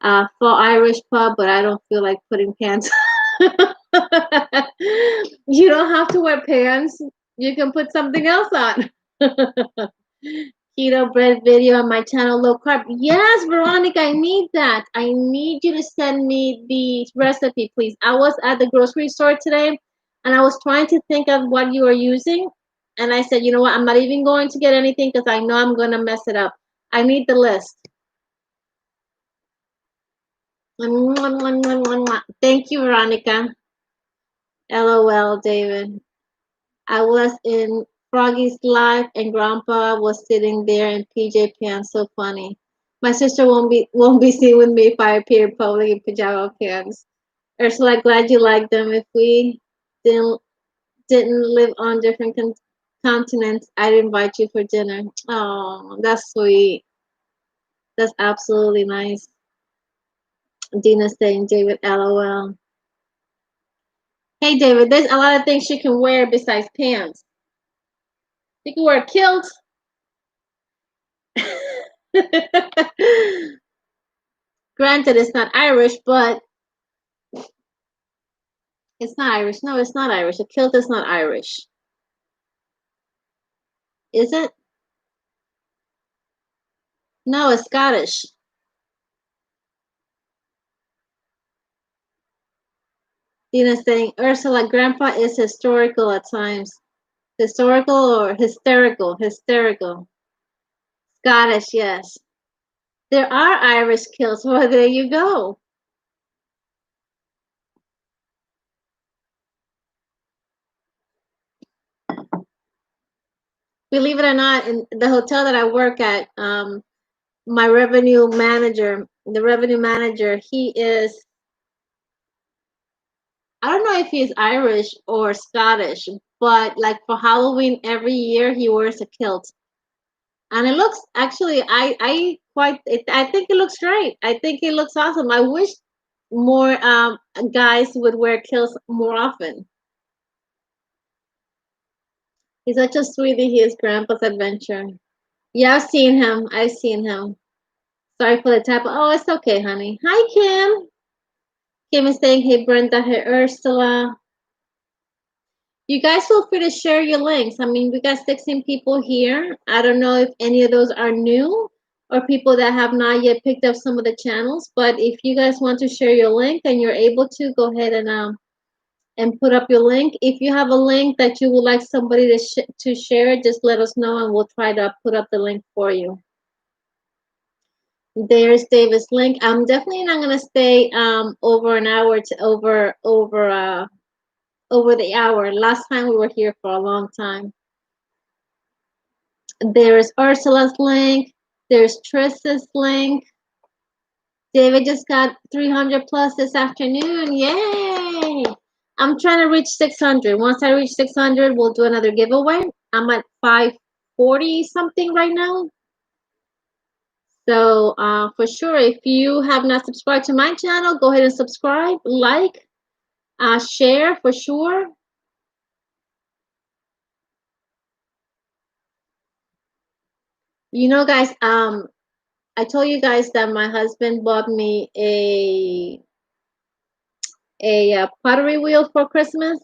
S1: full Irish pub, but I don't feel like putting pants. You don't have to wear pants. You can put something else on. Keto bread video on my channel, low carb. Yes, Veronica, I need that. I need you to send me the recipe, please. I was at the grocery store today and I was trying to think of what you are using. And I said, you know what? I'm not even going to get anything because I know I'm going to mess it up. I need the list. Thank you, Veronica. LOL, David. I was in Froggy's live and Grandpa was sitting there in PJ pants. So funny. My sister won't be seen with me if I appear in public in pajama pants. Ursula, glad you like them. If we didn't didn't live on different continents, I'd invite you for dinner. Oh, that's sweet. That's absolutely nice. Dina saying, David, LOL. Hey, David, there's a lot of things you can wear besides pants. You can wear a kilt. Granted, it's not Irish, but it's not Irish. No, it's not Irish. A kilt is not Irish. Is it? No, it's Scottish. Dina's saying, Ursula, Grandpa is historical at times. Historical or hysterical? Hysterical. Scottish, yes. There are Irish kilts. Well, there you go. Believe it or not, in the hotel that I work at, my the revenue manager, he is, I don't know if he's Irish or Scottish, but like for Halloween every year he wears a kilt. And it looks actually I think it looks great. I think it looks awesome. I wish more guys would wear kilts more often. He's such a sweetie. He is Grandpa's adventure. Yeah, I've seen him. I've seen him. Sorry for the tap. Oh, it's okay, honey. Hi, Kim. Kim is saying, hey, Brenda, hey, Ursula. You guys feel free to share your links. I mean, we got 16 people here. I don't know if any of those are new or people that have not yet picked up some of the channels. But if you guys want to share your link and you're able to, go ahead and put up your link. If you have a link that you would like somebody to share, just let us know and we'll try to put up the link for you. There's David's link. I'm definitely not gonna stay over an hour to over the hour. Last time we were here for a long time. There's Ursula's link. There's Triss's link. David just got 300 plus this afternoon. Yay! I'm trying to reach 600. Once I reach 600, we'll do another giveaway. I'm at 540 something right now. So for sure, if you have not subscribed to my channel, go ahead and subscribe, like, share for sure. You know, guys, I told you guys that my husband bought me a pottery wheel for Christmas.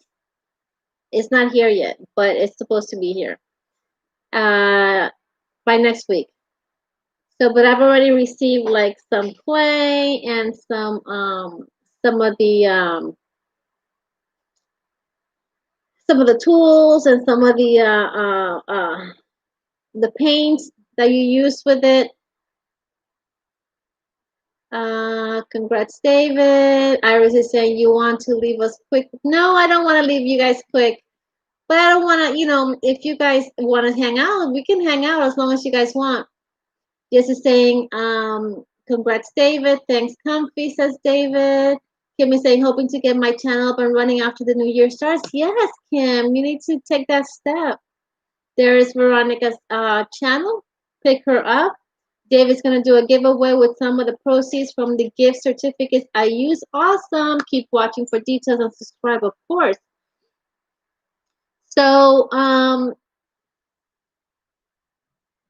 S1: It's not here yet, but it's supposed to be here by next week. So, but I've already received like some clay and some some of the tools and some of the paints that you use with it. Congrats, David. Iris is saying you want to leave us quick. No, I don't want to leave you guys quick. But I don't want to, if you guys want to hang out, we can hang out as long as you guys want. Jess is saying, congrats, David. Thanks, Comfy, says David. Kim is saying, hoping to get my channel up and running after the new year starts. Yes, Kim, you need to take that step. There is Veronica's channel. Pick her up. David's going to do a giveaway with some of the proceeds from the gift certificates I use. Awesome. Keep watching for details and subscribe, of course. So,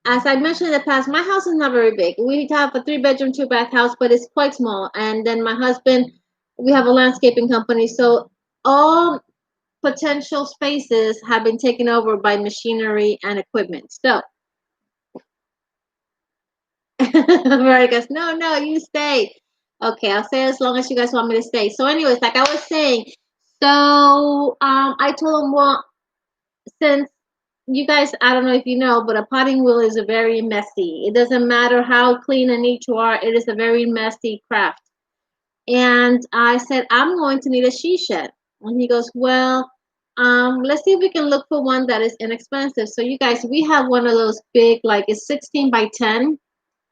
S1: as I mentioned in the past, my house is not very big. We have a 3 bedroom, 2 bath house, but it's quite small. And then my husband, we have a landscaping company. So all potential spaces have been taken over by machinery and equipment. So Veronica goes, no, no, you stay. Okay, I'll stay as long as you guys want me to stay. So, anyways, like I was saying, so I told him, well, since you guys, I don't know if you know, but a potting wheel is a very messy. It doesn't matter how clean and neat you are, it is a very messy craft. And I said, I'm going to need a she shed. And he goes, well, let's see if we can look for one that is inexpensive. So you guys, we have one of those big, like it's 16 by 10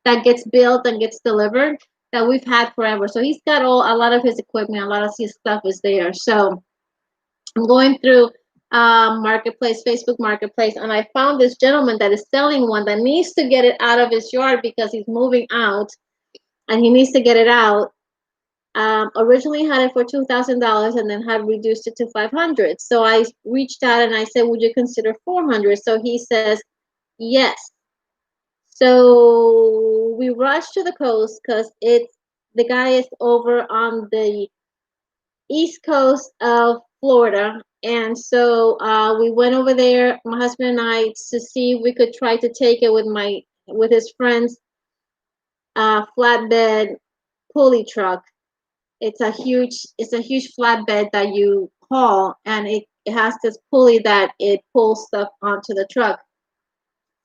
S1: that gets built and gets delivered that we've had forever. So he's got a lot of his equipment, a lot of his stuff is there. So I'm going through marketplace, Facebook marketplace, and I found this gentleman that is selling one that needs to get it out of his yard because he's moving out and he needs to get it out. Originally had it for $2,000 and then had reduced it to 500. So I reached out and I said, would you consider 400? So he says, yes. So we rushed to the coast because the guy is over on the east coast of Florida. And so we went over there, my husband and I, to see if we could try to take it with his friend's flatbed pulley truck. It's a huge flatbed that you haul, and it has this pulley that it pulls stuff onto the truck.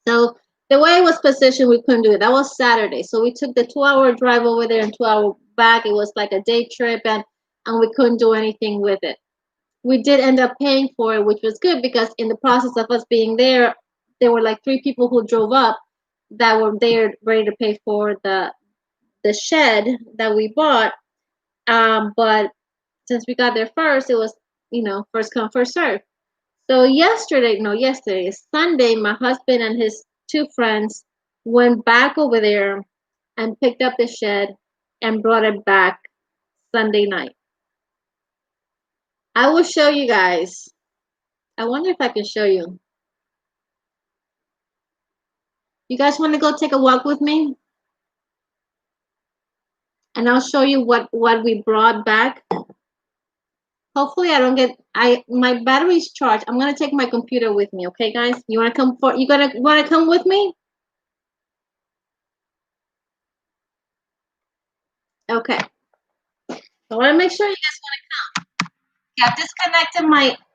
S1: So the way it was positioned, we couldn't do it. That was Saturday. So we took the 2 hour drive over there and 2 hour back. It was like a day trip, and we couldn't do anything with it. We did end up paying for it, which was good because in the process of us being there were like 3 people who drove up that were there ready to pay for the shed that we bought. But since we got there first, it was, first come, first serve. So yesterday, Sunday, my husband and his 2 friends went back over there and picked up the shed and brought it back Sunday night. I will show you guys. I wonder if I can show you. You guys want to go take a walk with me? And I'll show you what we brought back. Hopefully I don't get my battery's charged. I'm gonna take my computer with me, okay guys? You wanna come with me? Okay. I wanna make sure you guys wanna come. Okay, I've disconnected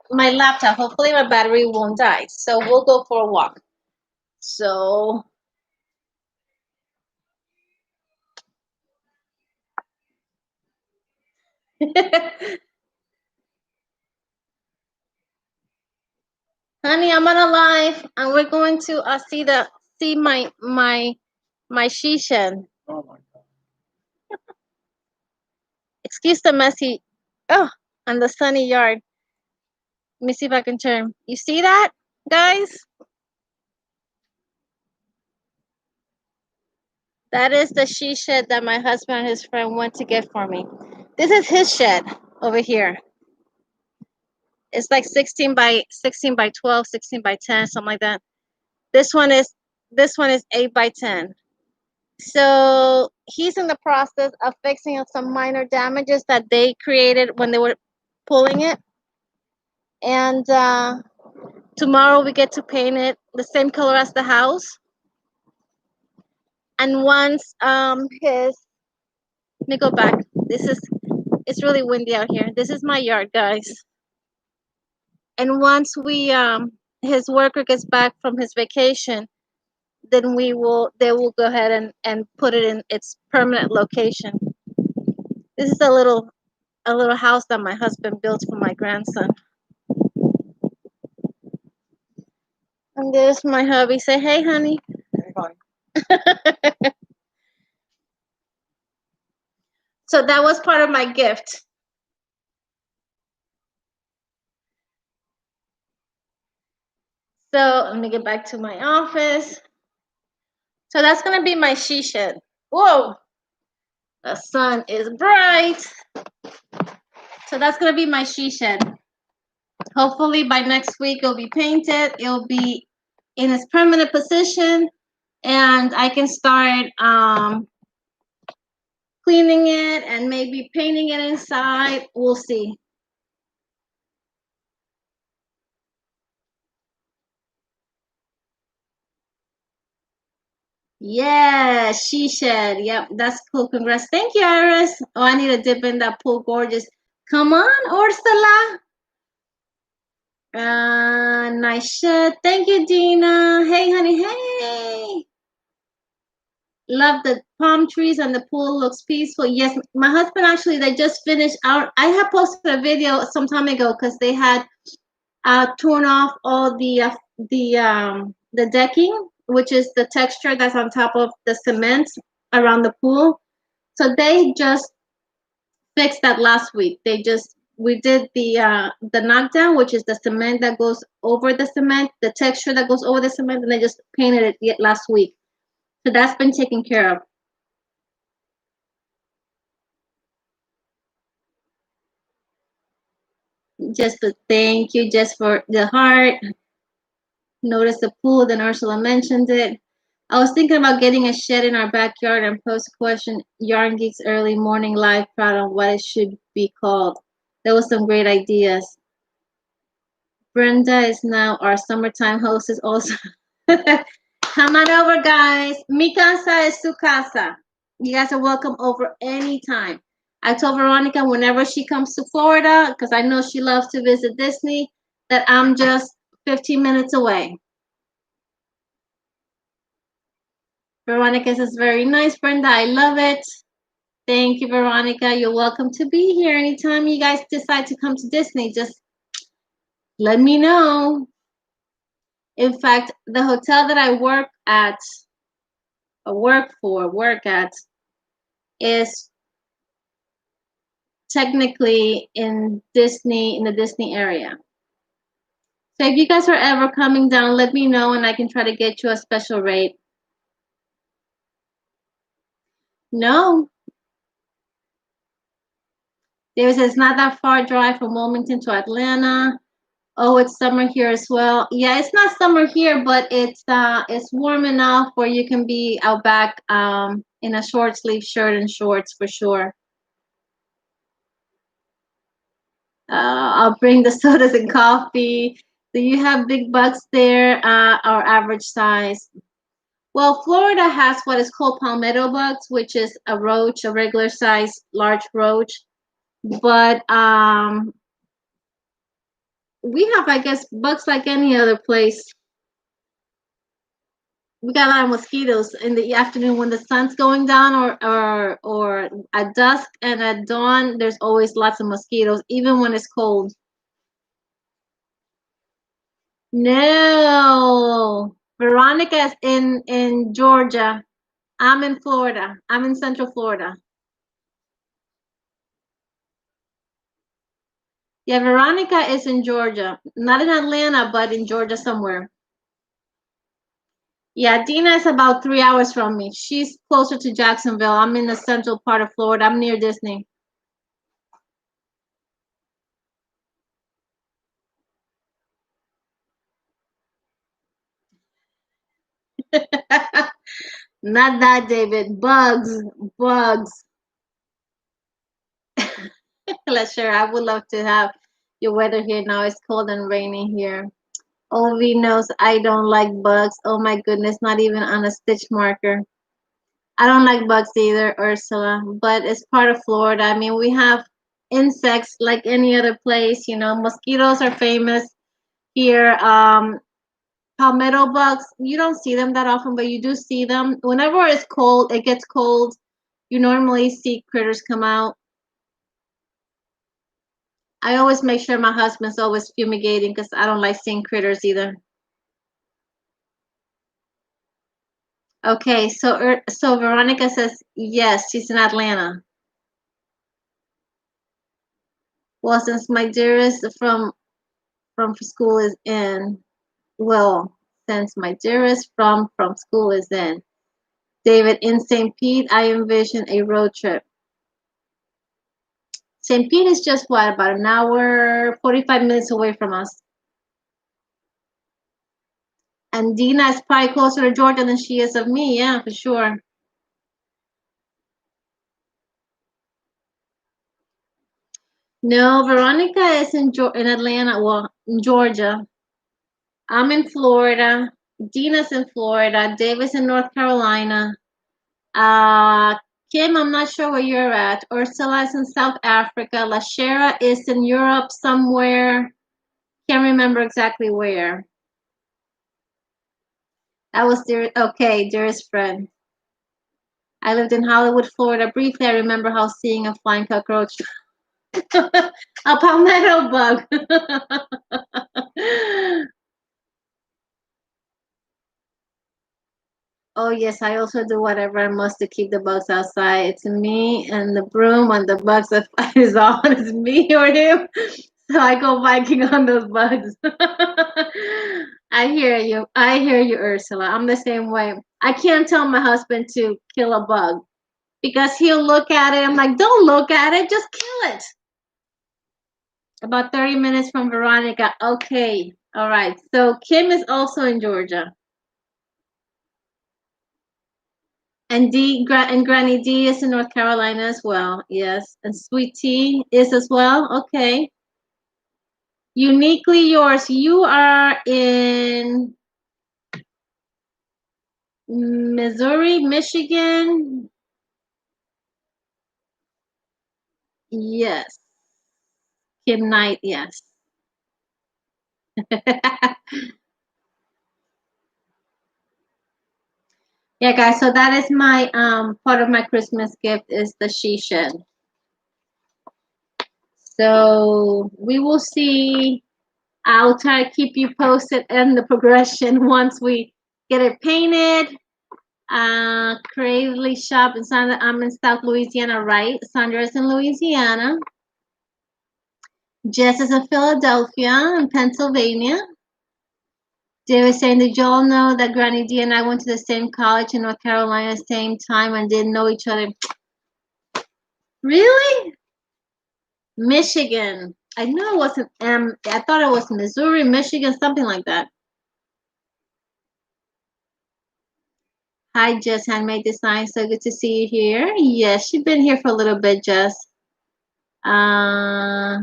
S1: my laptop. Hopefully my battery won't die. So we'll go for a walk. So honey, I'm on a live and we're going to see my shisha. Excuse the messy, oh, and the sunny yard. Let me see if I can turn. You see that, guys? That is the she shed that my husband and his friend went to get for me. This is his shed over here. It's like 16 by 12, 16 by 10, something like that. This one is 8 by 10. So he's in the process of fixing up some minor damages that they created when they were pulling it. And tomorrow we get to paint it the same color as the house. And once let me go back. It's really windy out here. This is my yard, guys. And once his worker gets back from his vacation, then they will go ahead and put it in its permanent location. This is a little house that my husband built for my grandson. And there's my hubby. Say hey, honey. Hey, honey. So that was part of my gift. So let me get back to my office. So that's gonna be my she shed. Whoa, the sun is bright. So that's gonna be my she shed. Hopefully by next week it'll be painted. It'll be in its permanent position, and I can start cleaning it and maybe painting it inside. We'll see. Yeah, she shed. Yep, that's cool. Congrats. Thank you, Iris. Oh, I need a dip in that pool. Gorgeous. Come on, Ursula. Nice shed. Thank you, Dina. Hey, honey. Hey. Love the palm trees and the pool looks peaceful. Yes, my husband actually they just finished out. I had posted a video some time ago because they had torn off all the decking, which is the texture that's on top of the cement around the pool. So they just fixed that last week. We did the knockdown, which is the cement that goes over the cement, the texture that goes over the cement, and they just painted it yet last week. So that's been taken care of. Just to thank you just for the heart. Notice the pool, then Ursula mentioned it. I was thinking about getting a shed in our backyard and post question Yarn Geeks early morning live proud on what it should be called. There was some great ideas. Brenda is now our summertime hostess also. Come on over, guys. Mi casa es su casa. You guys are welcome over anytime. I told Veronica whenever she comes to Florida, because I know she loves to visit Disney, that I'm just 15 minutes away. Veronica says, very nice, Brenda. I love it. Thank you, Veronica. You're welcome to be here anytime you guys decide to come to Disney. Just let me know. In fact, the hotel that I work at, is technically in the Disney area. So if you guys are ever coming down, let me know and I can try to get you a special rate. No, it's not that far drive from Wilmington to Atlanta. Oh, it's summer here as well. Yeah, it's not summer here, but it's warm enough where you can be out back in a short sleeve shirt and shorts for sure. I'll bring the sodas and coffee. Do you have big bucks there or average size? Well, Florida has what is called palmetto bugs, which is a roach, a regular size large roach. But we have, I guess, bugs like any other place. We got a lot of mosquitoes in the afternoon when the sun's going down, or at dusk and at dawn. There's always lots of mosquitoes, even when it's cold. No, Veronica is in Georgia. I'm in Florida. I'm in Central Florida. Yeah, Veronica is in Georgia, not in Atlanta, but in Georgia somewhere. Yeah, Dina is about 3 hours from me. She's closer to Jacksonville. I'm in the central part of Florida. I'm near Disney. Not that, David. Bugs, bugs. Sure, I would love to have your weather here now. It's cold and rainy here. Ovi knows I don't like bugs. Oh my goodness, not even on a stitch marker. I don't like bugs either, Ursula, but it's part of Florida. I mean, we have insects like any other place. Mosquitoes are famous here. Palmetto bugs, you don't see them that often, but you do see them. Whenever it's cold, it gets cold, you normally see critters come out. I always make sure my husband's always fumigating because I don't like seeing critters either. Okay, so Veronica says yes, she's in Atlanta. Well, since my dearest from school is in, well, since my dearest from school is in, David, in St. Pete, I envision a road trip. St. Pete is just what, about an hour, 45 minutes away from us. And Dina is probably closer to Georgia than she is of me. Yeah, for sure. No, Veronica is in Atlanta, well, in Georgia. I'm in Florida. Dina's in Florida. David's in North Carolina. Uh, Kim, I'm not sure where you're at. Ursula's in South Africa. Lashera is in Europe somewhere. Can't remember exactly where. That was dear. Okay, dearest friend. I lived in Hollywood, Florida. Briefly, I remember how seeing a flying cockroach, a palmetto bug. Oh yes, I also do whatever I must to keep the bugs outside. It's me and the broom when the bugs are is on. It's me or him. So I go biking on those bugs. I hear you. I hear you, Ursula. I'm the same way. I can't tell my husband to kill a bug because he'll look at it. I'm like, don't look at it, just kill it. About 30 minutes from Veronica. Okay. All right. So Kim is also in Georgia. And and Granny D is in North Carolina as well. Yes. And Sweet Tea is as well. Okay. Uniquely yours. You are in Missouri, Michigan. Yes. Kim Knight, yes. Yeah, guys, so that is my part of my Christmas gift is the she shed. So we will see. I'll try to keep you posted in the progression once we get it painted. Creatively shop in Sandra. I'm in South Louisiana, right? Sandra is in Louisiana. Jess is in Philadelphia in Pennsylvania. They were saying, did y'all know that Granny D and I went to the same college in North Carolina at the same time and didn't know each other? Really? Michigan. I knew it wasn't I thought it was Missouri, Michigan, something like that. Hi, Jess, Handmade Design. So good to see you here. Yes, you've been here for a little bit, Jess. Uh,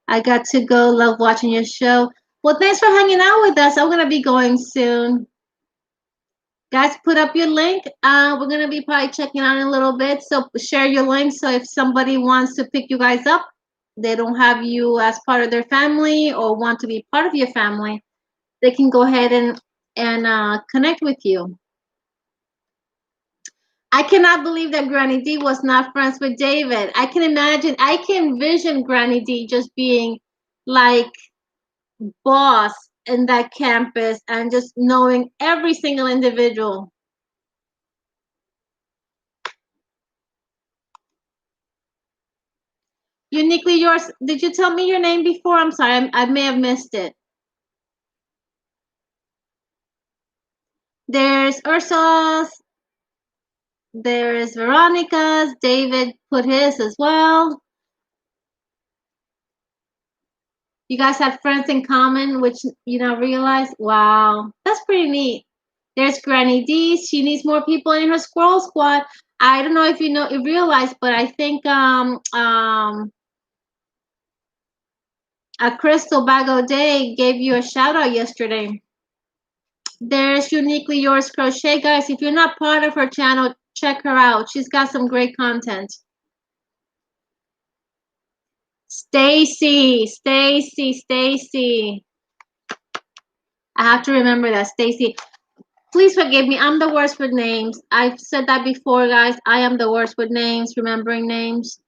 S1: I got to go. Love watching your show. Well, thanks for hanging out with us. I'm gonna be going soon. Guys, put up your link. We're gonna be probably checking out in a little bit. So share your link. So if somebody wants to pick you guys up, they don't have you as part of their family or want to be part of your family, they can go ahead and connect with you. I cannot believe that Granny D was not friends with David. I can imagine. I can envision Granny D just being like boss in that campus and just knowing every single individual. Uniquely yours. Did you tell me your name before? I'm sorry, I may have missed it. There's Ursula's. There's Veronica's. David put his as well. You guys have friends in common, which you now realize. Wow, that's pretty neat. There's Granny D. She needs more people in her squirrel squad. I don't know if you realize, but I think a Crystal Bago Day gave you a shout out yesterday. There's Uniquely Yours Crochet, guys. If you're not part of her channel, check her out. She's got some great content. Stacy. I have to remember that, Stacy. Please forgive me. I'm the worst with names. I've said that before, guys. I am the worst with names, remembering names.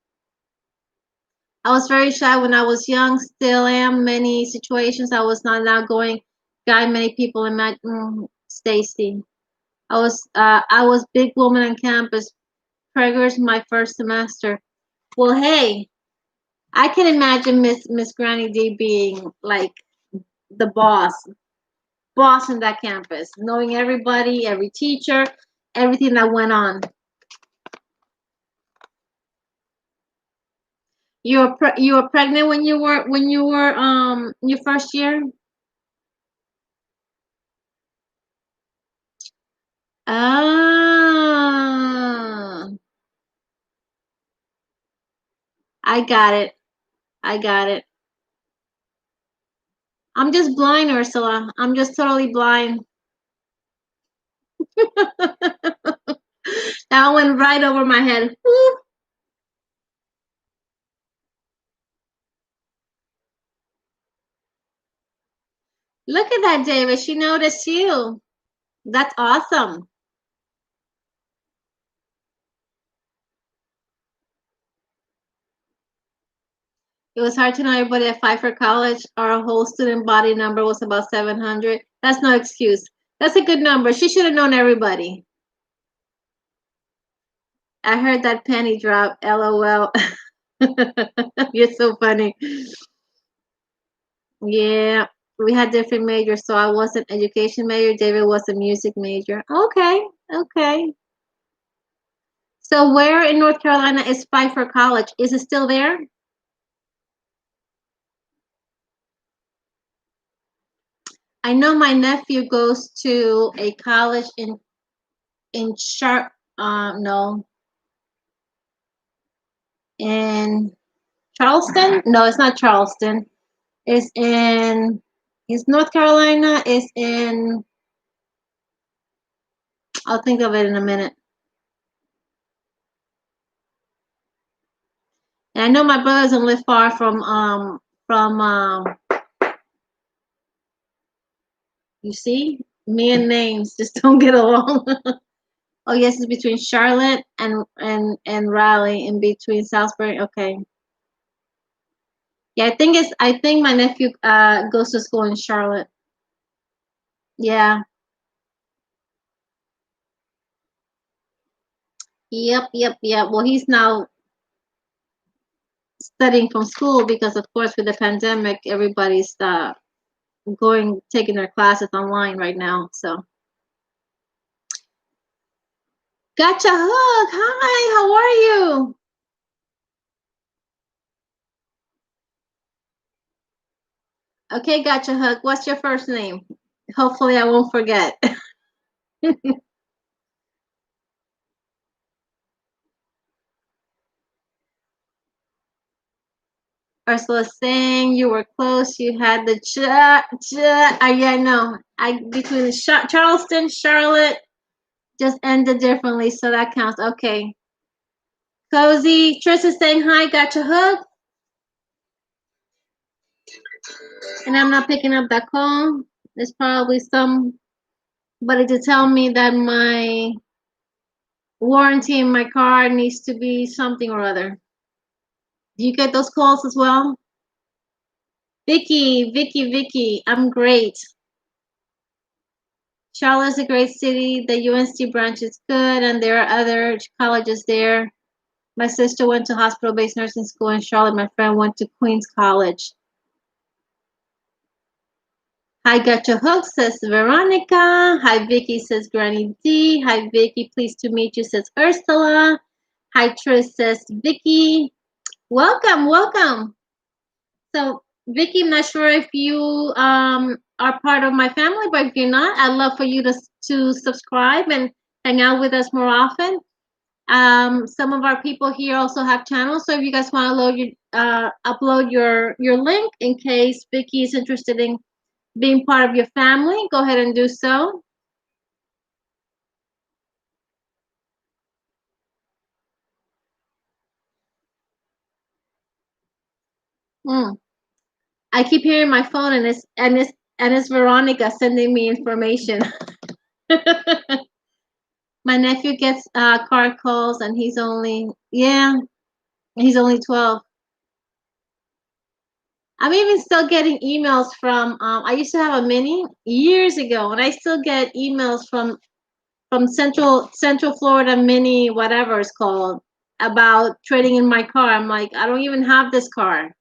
S1: I was very shy when I was young. Still am. Many situations I was not now going. Guy, many people in my Stacy. I was big woman on campus. Preggers my first semester. Well, hey, I can imagine Miss Granny D being like the boss in that campus, knowing everybody, every teacher, everything that went on. You were pregnant when you were your first year? Ah, I got it. I got it. I'm just blind, Ursula. I'm just totally blind. That went right over my head. Whew. Look at that, David. She noticed you. That's awesome. It was hard to know everybody applied for college. Our whole student body number was about 700. That's no excuse. That's a good number. She should have known everybody. I heard that penny drop. LOL. You're so funny. Yeah, we had different majors. So I was an education major. David was a music major. Okay, okay. So where in North Carolina is Pfeiffer College? Is it still there? I know my nephew goes to a college in no, in Charleston. No, it's not Charleston. It's in it's North Carolina. It's in I'll think of it in a minute. And I know my brother doesn't live far from you see, me and names just don't get along. Oh yes, it's between Charlotte and Raleigh, in between Salisbury. Okay. Yeah, I think my nephew goes to school in Charlotte. Yeah. Yep, yep, yep. Well, he's now studying from school because of course with the pandemic everybody's going taking their classes online right now. So gotcha hook. Hi, how are you? Okay, gotcha hook. What's your first name? Hopefully I won't forget. Ursula saying you were close. You had the yeah, I know. I between Charleston, Charlotte just ended differently, so that counts. Okay. Cozy. Tristan saying hi. Gotcha hook. And I'm not picking up that call. There's probably somebody to tell me that my warranty in my car needs to be something or other. Do you get those calls as well? Vicky, I'm great. Charlotte's a great city. The UNC branch is good, and there are other colleges there. My sister went to hospital-based nursing school in Charlotte. My friend went to Queens College. Hi, got your hook, says Veronica. Hi, Vicky, says Granny D. Hi, Vicky, pleased to meet you, says Ursula. Hi, Tris, says Vicky. Welcome, welcome. So, Vicky, I'm not sure if you are part of my family, but if you're not, I'd love for you to subscribe and hang out with us more often. Some of our people here also have channels, so if you guys want to upload your link in case Vicky is interested in being part of your family, go ahead and do so. Mm. I keep hearing my phone, and it's Veronica sending me information. My nephew gets car calls, and he's only 12. I'm even still getting emails from. I used to have a mini years ago, and I still get emails from Central Florida Mini, whatever it's called, about trading in my car. I'm like, I don't even have this car.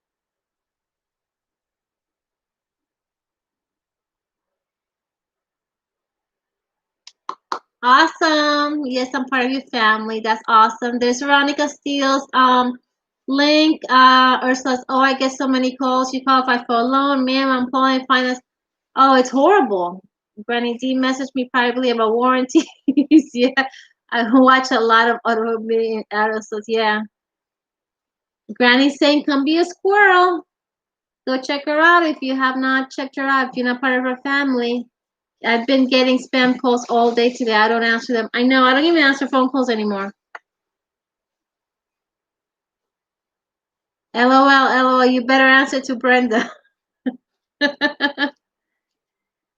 S1: Awesome. Yes, I'm part of your family. That's awesome. There's Veronica Steele's link. Ursula's, oh, I get so many calls. You qualify for a loan. Ma'am, I'm calling finance. Oh, it's horrible. Granny D messaged me privately about warranties. Yeah, I watch a lot of automobile articles. Yeah. Granny's saying, come be a squirrel. Go check her out if you have not checked her out, if you're not part of her family. I've been getting spam calls all day today. I don't answer them. I know. I don't even answer phone calls anymore. LOL, LOL. You better answer to Brenda.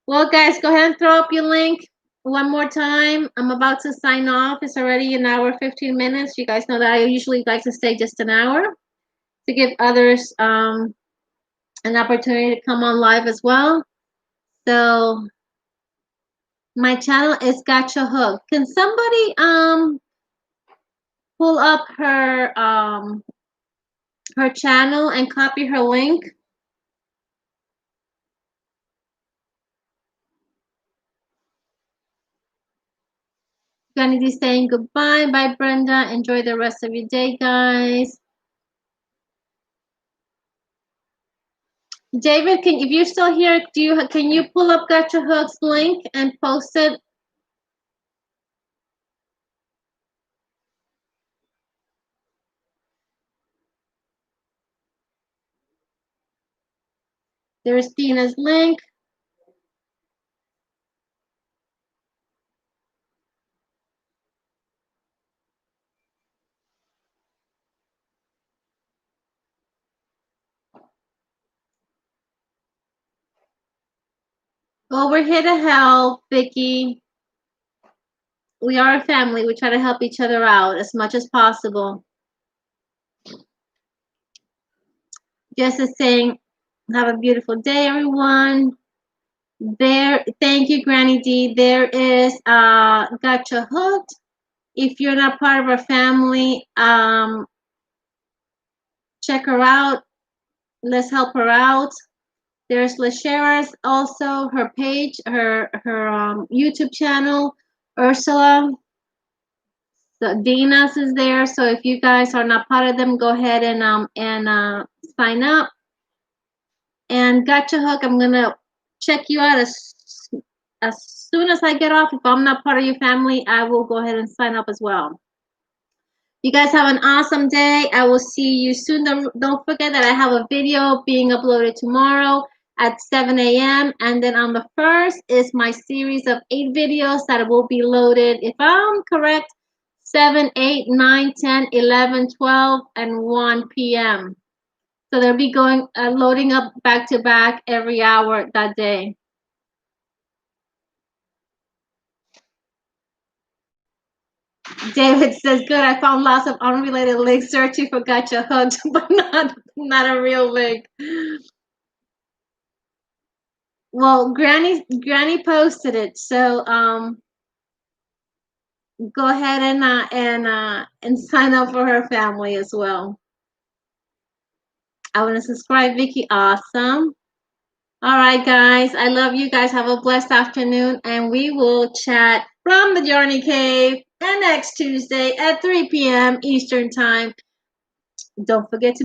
S1: Well, guys, go ahead and throw up your link one more time. I'm about to sign off. It's already an hour, 15 minutes. You guys know that I usually like to stay just an hour to give others an opportunity to come on live as well. So my channel is Gotcha Hook. Can somebody pull up her channel and copy her link? Kennedy saying goodbye. Bye, Brenda. Enjoy the rest of your day, guys. David, if you're still here, can you pull up Gotcha Hook's link and post it? There's Tina's link. Well, we're here to help, Vicky. We are a family. We try to help each other out as much as possible. Just as saying, have a beautiful day, everyone. Thank you, Granny D. There is Gotcha Hooked. If you're not part of our family, check her out. Let's help her out. There's LaShara's also, her page, her YouTube channel. Ursula, so Dina's is there. So if you guys are not part of them, go ahead and sign up. And Gotcha Hook, I'm gonna check you out as soon as I get off. If I'm not part of your family, I will go ahead and sign up as well. You guys have an awesome day. I will see you soon. Don't forget that I have a video being uploaded tomorrow at 7 a.m. And then on the 1st is my series of 8 videos that will be loaded, if I'm correct, 7, 8, 9, 10, 11, 12, and 1 p.m. So they'll be loading up back to back every hour that day. David says, good, I found lots of unrelated links searching for Gotcha Hooked, but not a real link. Well, Granny posted it, so go ahead and sign up for her family as well. I want to subscribe, Vicky. Awesome. All right, guys. I love you guys. Have a blessed afternoon, and we will chat from the Journey Cave and next Tuesday at 3 p.m. Eastern Time. Don't forget to